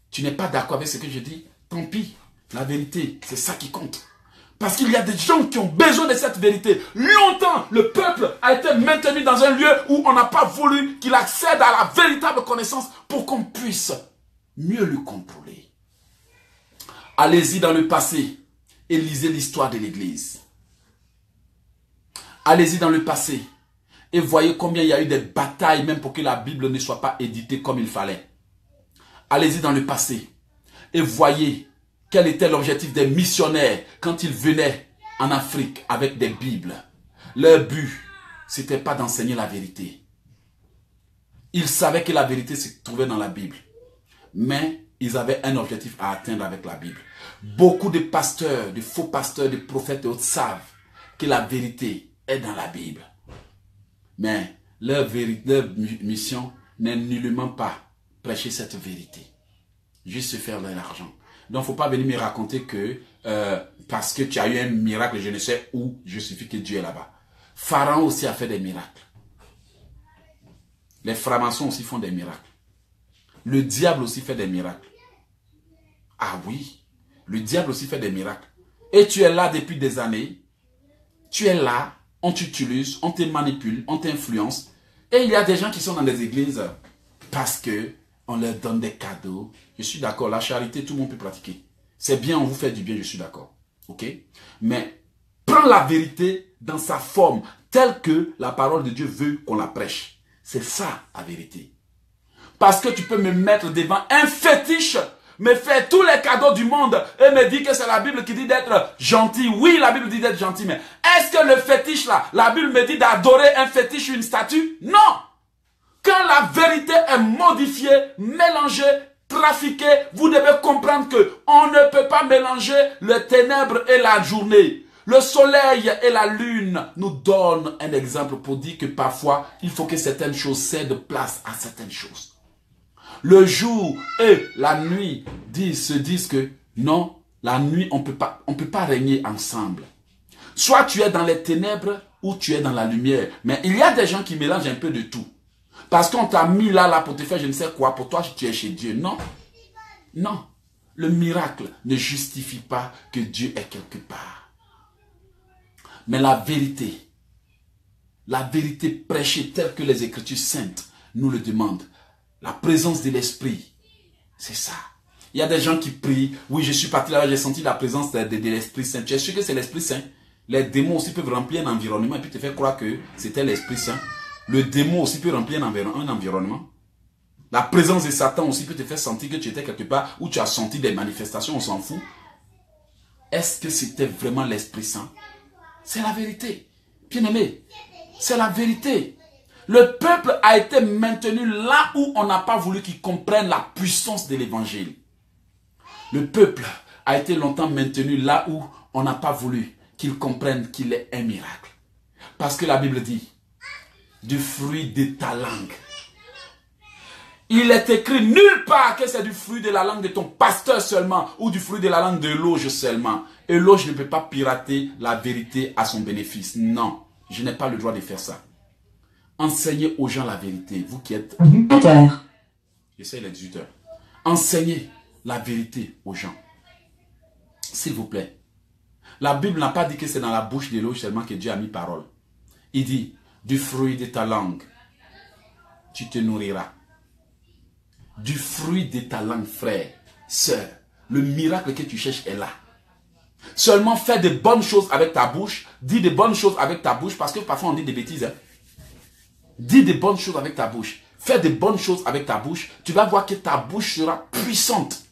Tu n'es pas d'accord avec ce que je dis? Tant pis. La vérité, c'est ça qui compte. Parce qu'il y a des gens qui ont besoin de cette vérité. Longtemps, le peuple a été maintenu dans un lieu où on n'a pas voulu qu'il accède à la véritable connaissance pour qu'on puisse mieux le contrôler. Allez-y dans le passé et lisez l'histoire de l'Église. Allez-y dans le passé et voyez combien il y a eu des batailles même pour que la Bible ne soit pas éditée comme il fallait. Allez-y dans le passé et voyez quel était l'objectif des missionnaires quand ils venaient en Afrique avec des Bibles. Leur but, ce n'était pas d'enseigner la vérité. Ils savaient que la vérité se trouvait dans la Bible. Mais ils avaient un objectif à atteindre avec la Bible. Beaucoup de pasteurs, de faux pasteurs, de prophètes et autres savent que la vérité est dans la Bible. Mais leur mission n'est nullement pas prêcher cette vérité. Juste se faire de l'argent. Donc, il ne faut pas venir me raconter que parce que tu as eu un miracle, je ne sais où, je suffit que Dieu est là-bas. Pharaon aussi a fait des miracles. Les francs-maçons aussi font des miracles. Le diable aussi fait des miracles. Ah oui, le diable aussi fait des miracles. Et tu es là depuis des années. Tu es là, on t'utilise, on te manipule, on t'influence. Et il y a des gens qui sont dans des églises parce que on leur donne des cadeaux. Je suis d'accord, la charité, tout le monde peut pratiquer. C'est bien, on vous fait du bien, je suis d'accord. Ok? Mais prends la vérité dans sa forme, telle que la parole de Dieu veut qu'on la prêche. C'est ça, la vérité. Parce que tu peux me mettre devant un fétiche, me faire tous les cadeaux du monde et me dire que c'est la Bible qui dit d'être gentil. Oui, la Bible dit d'être gentil, mais est-ce que le fétiche là, la Bible me dit d'adorer un fétiche ou une statue? Non! Quand la vérité est modifiée, mélangée, trafiquée, vous devez comprendre que on ne peut pas mélanger le ténèbre et la journée. Le soleil et la lune nous donnent un exemple pour dire que parfois, il faut que certaines choses cèdent place à certaines choses. Le jour et la nuit se disent que non, la nuit, on peut pas régner ensemble. Soit tu es dans les ténèbres ou tu es dans la lumière. Mais il y a des gens qui mélangent un peu de tout. Parce qu'on t'a mis là pour te faire je ne sais quoi. Pour toi, tu es chez Dieu. Non. Non. Le miracle ne justifie pas que Dieu est quelque part. Mais la vérité prêchée telle que les Écritures saintes nous le demandent, la présence de l'Esprit, c'est ça. Il y a des gens qui prient, oui, je suis parti là, j'ai senti la présence de l'Esprit Saint. Tu es sûr que c'est l'Esprit Saint? Les démons aussi peuvent remplir un environnement et puis te faire croire que c'était l'Esprit Saint. Le démon aussi peut remplir un environnement. La présence de Satan aussi peut te faire sentir que tu étais quelque part où tu as senti des manifestations, on s'en fout. Est-ce que c'était vraiment l'Esprit Saint? C'est la vérité. Bien-aimé, c'est la vérité. Le peuple a été maintenu là où on n'a pas voulu qu'il comprenne la puissance de l'évangile. Le peuple a été longtemps maintenu là où on n'a pas voulu qu'il comprenne qu'il est un miracle. Parce que la Bible dit, du fruit de ta langue. Il est écrit nulle part que c'est du fruit de la langue de ton pasteur seulement ou du fruit de la langue de l'auge seulement. Et l'auge ne peut pas pirater la vérité à son bénéfice. Non, je n'ai pas le droit de faire ça. Enseignez aux gens la vérité, vous qui êtes... J'essaie les 18 heures. Enseignez la vérité aux gens. S'il vous plaît. La Bible n'a pas dit que c'est dans la bouche de l'auge seulement que Dieu a mis parole. Il dit, du fruit de ta langue, tu te nourriras. Du fruit de ta langue, frère, sœur, le miracle que tu cherches est là. Seulement fais de bonnes choses avec ta bouche, dis de bonnes choses avec ta bouche, parce que parfois on dit des bêtises. Hein? Dis de bonnes choses avec ta bouche. Fais de bonnes choses avec ta bouche. Tu vas voir que ta bouche sera puissante.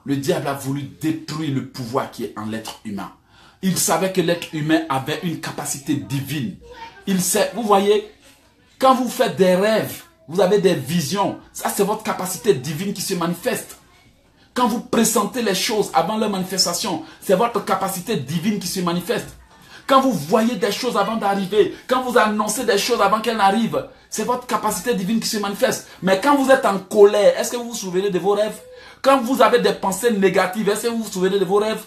Le diable a voulu détruire le pouvoir qui est en l'être humain. Il savait que l'être humain avait une capacité divine. Il sait, vous voyez, quand vous faites des rêves, vous avez des visions. Ça, c'est votre capacité divine qui se manifeste. Quand vous pressentez les choses avant leur manifestation, c'est votre capacité divine qui se manifeste. Quand vous voyez des choses avant d'arriver, quand vous annoncez des choses avant qu'elles n'arrivent, c'est votre capacité divine qui se manifeste. Mais quand vous êtes en colère, est-ce que vous vous souvenez de vos rêves? Quand vous avez des pensées négatives, est-ce que vous vous souvenez de vos rêves?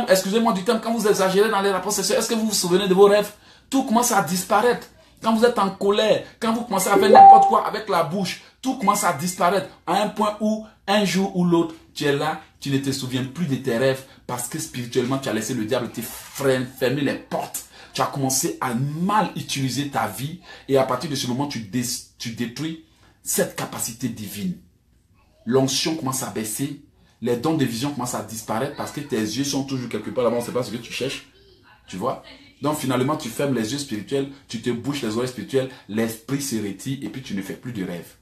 Excusez-moi du terme, quand vous exagérez dans les rapports sexuels, est-ce que vous vous souvenez de vos rêves? Tout commence à disparaître. Quand vous êtes en colère, quand vous commencez à faire n'importe quoi avec la bouche, tout commence à disparaître à un point où, un jour ou l'autre, tu es là, tu ne te souviens plus de tes rêves parce que spirituellement, tu as laissé le diable te fermer les portes. Tu as commencé à mal utiliser ta vie et à partir de ce moment, tu détruis cette capacité divine. L'onction commence à baisser, les dons de vision commencent à disparaître parce que tes yeux sont toujours quelque part là-bas, on ne sait pas ce que tu cherches. Tu vois? Donc finalement, tu fermes les yeux spirituels, tu te bouches les oreilles spirituelles, l'esprit se retire et puis tu ne fais plus de rêves.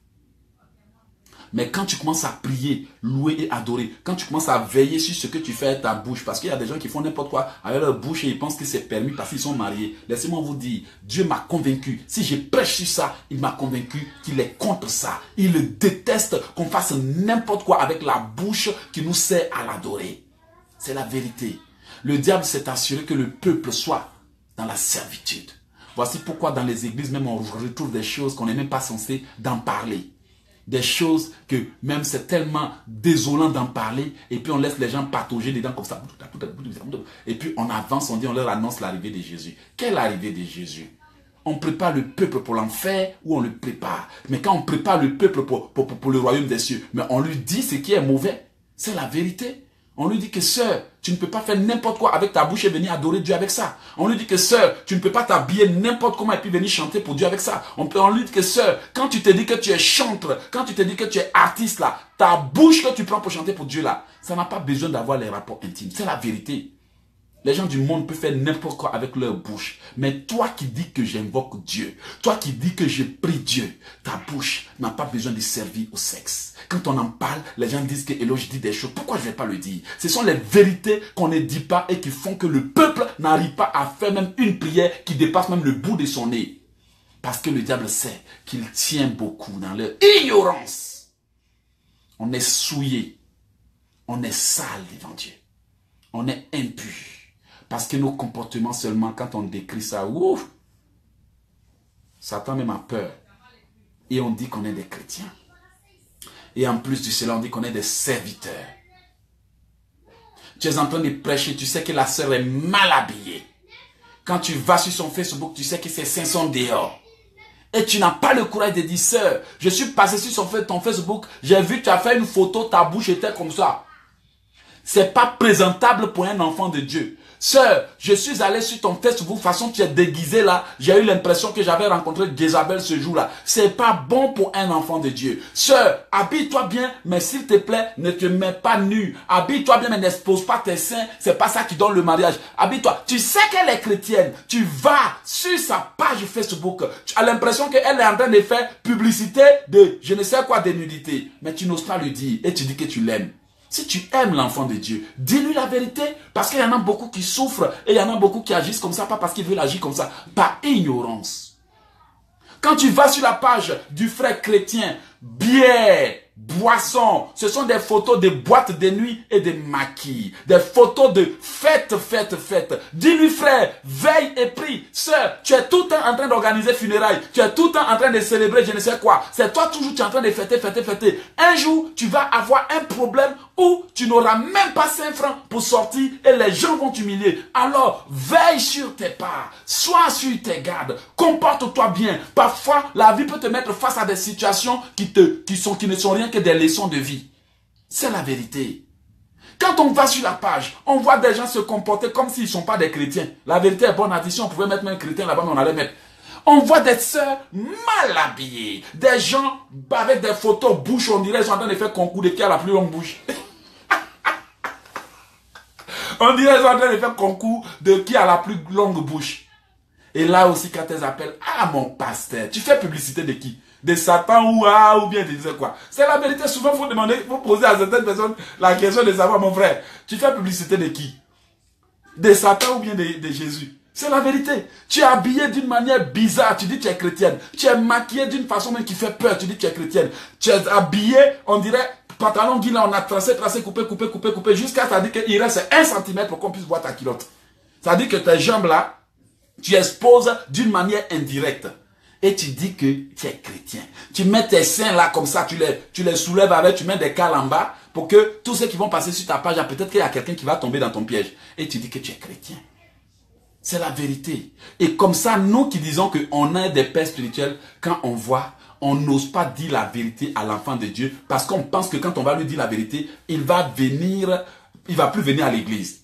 Mais quand tu commences à prier, louer et adorer, quand tu commences à veiller sur ce que tu fais avec ta bouche, parce qu'il y a des gens qui font n'importe quoi avec leur bouche et ils pensent que c'est permis parce qu'ils sont mariés. Laissez-moi vous dire, Dieu m'a convaincu. Si je prêche sur ça, il m'a convaincu qu'il est contre ça. Il déteste qu'on fasse n'importe quoi avec la bouche qui nous sert à l'adorer. C'est la vérité. Le diable s'est assuré que le peuple soit dans la servitude. Voici pourquoi dans les églises même on retrouve des choses qu'on n'est même pas censé d'en parler. Des choses que même c'est tellement désolant d'en parler. Et puis on laisse les gens patauger dedans comme ça. Et puis on avance, on dit, on leur annonce l'arrivée de Jésus. Quelle arrivée de Jésus? On prépare le peuple pour l'enfer ou on le prépare? Mais quand on prépare le peuple pour le royaume des cieux, mais on lui dit ce qui est mauvais. C'est la vérité. On lui dit que sœur, tu ne peux pas faire n'importe quoi avec ta bouche et venir adorer Dieu avec ça. On lui dit que sœur, tu ne peux pas t'habiller n'importe comment et puis venir chanter pour Dieu avec ça. On lui dit que sœur, quand tu te dis que tu es chantre, quand tu te dis que tu es artiste là, ta bouche que tu prends pour chanter pour Dieu là, ça n'a pas besoin d'avoir les rapports intimes. C'est la vérité. Les gens du monde peuvent faire n'importe quoi avec leur bouche. Mais toi qui dis que j'invoque Dieu, toi qui dis que je prie Dieu, ta bouche n'a pas besoin de servir au sexe. Quand on en parle, les gens disent que Eloge dit des choses. Pourquoi je ne vais pas le dire? Ce sont les vérités qu'on ne dit pas et qui font que le peuple n'arrive pas à faire même une prière qui dépasse même le bout de son nez. Parce que le diable sait qu'il tient beaucoup dans leur ignorance. On est souillé. On est sale devant Dieu. On est impur. Parce que nos comportements seulement, quand on décrit ça, ouf, Satan même a peur. Et on dit qu'on est des chrétiens. Et en plus de cela, on dit qu'on est des serviteurs. Tu es en train de prêcher, tu sais que la sœur est mal habillée. Quand tu vas sur son Facebook, tu sais que ses seins sont dehors. Et tu n'as pas le courage de dire, sœur, je suis passé sur ton Facebook, j'ai vu, tu as fait une photo, ta bouche était comme ça. C'est pas présentable pour un enfant de Dieu. Sœur, je suis allé sur ton Facebook, de toute façon tu es déguisé là, j'ai eu l'impression que j'avais rencontré Jézabel ce jour-là. C'est pas bon pour un enfant de Dieu. Sœur, habille-toi bien, mais s'il te plaît, ne te mets pas nu. Habille-toi bien, mais n'expose pas tes seins, c'est pas ça qui donne le mariage. Habille-toi. Tu sais qu'elle est chrétienne, tu vas sur sa page Facebook, tu as l'impression qu'elle est en train de faire publicité de je ne sais quoi de nudité, mais tu n'oses pas le dire et tu dis que tu l'aimes. Si tu aimes l'enfant de Dieu, dis-lui la vérité. Parce qu'il y en a beaucoup qui souffrent et il y en a beaucoup qui agissent comme ça, pas parce qu'ils veulent agir comme ça, par ignorance. Quand tu vas sur la page du frère chrétien, bière, boisson, ce sont des photos de boîtes de nuit et de maquis. Des photos de fêtes. Dis-lui frère, veille et prie. Sœur, tu es tout le temps en train d'organiser funérailles. Tu es tout le temps en train de célébrer je ne sais quoi. C'est toi toujours tu es en train de fêter. Un jour, tu vas avoir un problème où tu n'auras même pas 5 francs pour sortir et les gens vont t'humilier. Alors, veille sur tes pas. Sois sur tes gardes. Comporte-toi bien. Parfois, la vie peut te mettre face à des situations qui ne sont rien que des leçons de vie. C'est la vérité. Quand on va sur la page, on voit des gens se comporter comme s'ils ne sont pas des chrétiens. La vérité est bonne. Si on pouvait mettre un chrétien là-bas, mais on allait mettre. On voit des sœurs mal habillées. Des gens avec des photos bouche, on dirait qu'ils sont en train de faire concours de qui a la plus longue bouche. On dirait qu'ils sont en train de faire concours de qui a la plus longue bouche. Et là aussi, quand elles appellent, ah mon pasteur, tu fais publicité de qui? De Satan ou bien de quoi? C'est la vérité. Souvent, il faut poser à certaines personnes la question de savoir, mon frère, tu fais publicité de qui? De Satan ou bien de Jésus? C'est la vérité. Tu es habillé d'une manière bizarre, tu dis que tu es chrétienne. Tu es maquillé d'une façon même qui fait peur, tu dis que tu es chrétienne. Tu es habillé, on dirait, pantalon guiné, on a tracé, coupé, jusqu'à ça dit qu'il reste 1 cm pour qu'on puisse voir ta culotte. Ça dit que tes jambes là, tu exposes d'une manière indirecte. Et tu dis que tu es chrétien. Tu mets tes seins là comme ça, tu les soulèves avec, tu mets des cales en bas pour que tous ceux qui vont passer sur ta page, peut-être qu'il y a quelqu'un qui va tomber dans ton piège. Et tu dis que tu es chrétien. C'est la vérité. Et comme ça, nous qui disons qu'on est des pères spirituels, quand on voit, on n'ose pas dire la vérité à l'enfant de Dieu parce qu'on pense que quand on va lui dire la vérité, il va plus venir à l'église.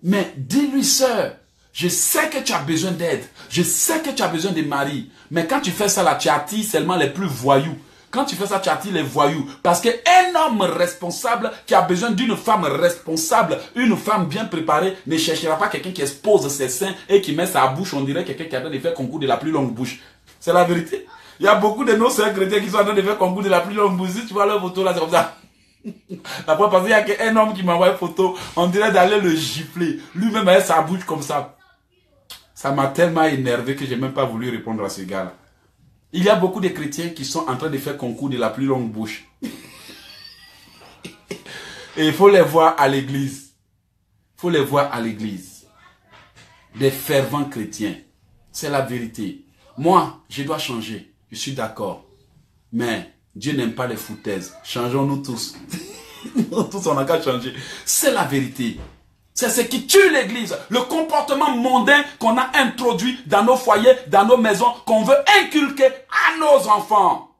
Mais dis-lui, sœur, je sais que tu as besoin d'aide. Je sais que tu as besoin de mari. Mais quand tu fais ça là, tu attires seulement les plus voyous. Quand tu fais ça, tu attires les voyous. Parce qu'un homme responsable qui a besoin d'une femme responsable, une femme bien préparée, ne cherchera pas quelqu'un qui expose ses seins et qui met sa bouche, on dirait quelqu'un qui est en train de faire concours de la plus longue bouche. C'est la vérité. Il y a beaucoup de nos sœurs chrétiens qui sont en train de faire concours de la plus longue bouche. Si tu vois leur photo là, c'est comme ça. La fois passée, il y a qu'un homme qui m'envoie une photo, on dirait d'aller le gifler. Lui-même avec sa bouche comme ça. Ça m'a tellement énervé que je n'ai même pas voulu répondre à ce gars-là. Il y a beaucoup de chrétiens qui sont en train de faire concours de la plus longue bouche. Et il faut les voir à l'église. Il faut les voir à l'église. Des fervents chrétiens. C'est la vérité. Moi, je dois changer. Je suis d'accord. Mais Dieu n'aime pas les foutaises. Changeons-nous tous. Nous tous, on n'a qu'à changer. C'est la vérité. C'est ce qui tue l'église. Le comportement mondain qu'on a introduit dans nos foyers, dans nos maisons, qu'on veut inculquer à nos enfants.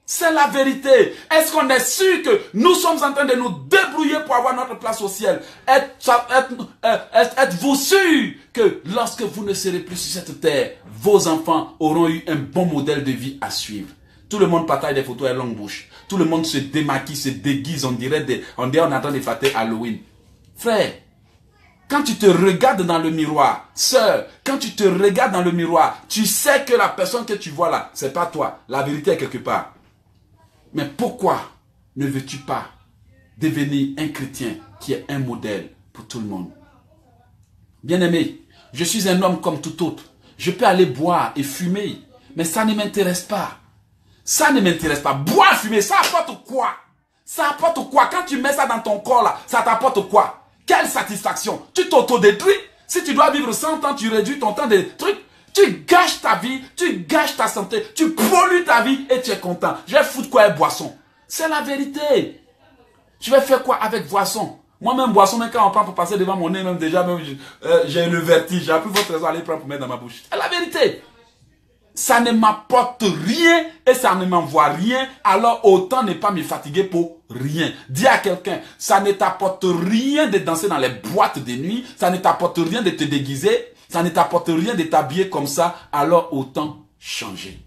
C'est la vérité. Est-ce qu'on est sûr que nous sommes en train de nous débrouiller pour avoir notre place au ciel? Êtes-vous sûr que lorsque vous ne serez plus sur cette terre, vos enfants auront eu un bon modèle de vie à suivre? Tout le monde partage des photos à longue bouche. Tout le monde se démaquille, se déguise. On dirait on est en train de fêter Halloween. Frère, quand tu te regardes dans le miroir, sœur, quand tu te regardes dans le miroir, tu sais que la personne que tu vois là, c'est pas toi. La vérité est quelque part. Mais pourquoi ne veux-tu pas devenir un chrétien qui est un modèle pour tout le monde? Bien-aimé, je suis un homme comme tout autre. Je peux aller boire et fumer, mais ça ne m'intéresse pas. Ça ne m'intéresse pas. Boire, fumer, ça apporte quoi? Ça apporte quoi? Quand tu mets ça dans ton corps là, ça t'apporte quoi? Quelle satisfaction? Tu t'autodétruis? Si tu dois vivre 100 ans, tu réduis ton temps de trucs. Tu gâches ta vie, tu gâches ta santé, tu pollues ta vie et tu es content. Je vais foutre quoi avec boisson? C'est la vérité. Je vais faire quoi avec boisson? Moi-même, boisson, même quand on prend pour passer devant mon nez, même déjà, j'ai le vertige. J'ai appris votre trésor à aller prendre pour mettre dans ma bouche. C'est la vérité. Ça ne m'apporte rien et ça ne m'envoie rien. Alors autant ne pas me fatiguer pour rien. Dis à quelqu'un, ça ne t'apporte rien de danser dans les boîtes de nuit. Ça ne t'apporte rien de te déguiser. Ça ne t'apporte rien de t'habiller comme ça, alors autant changer.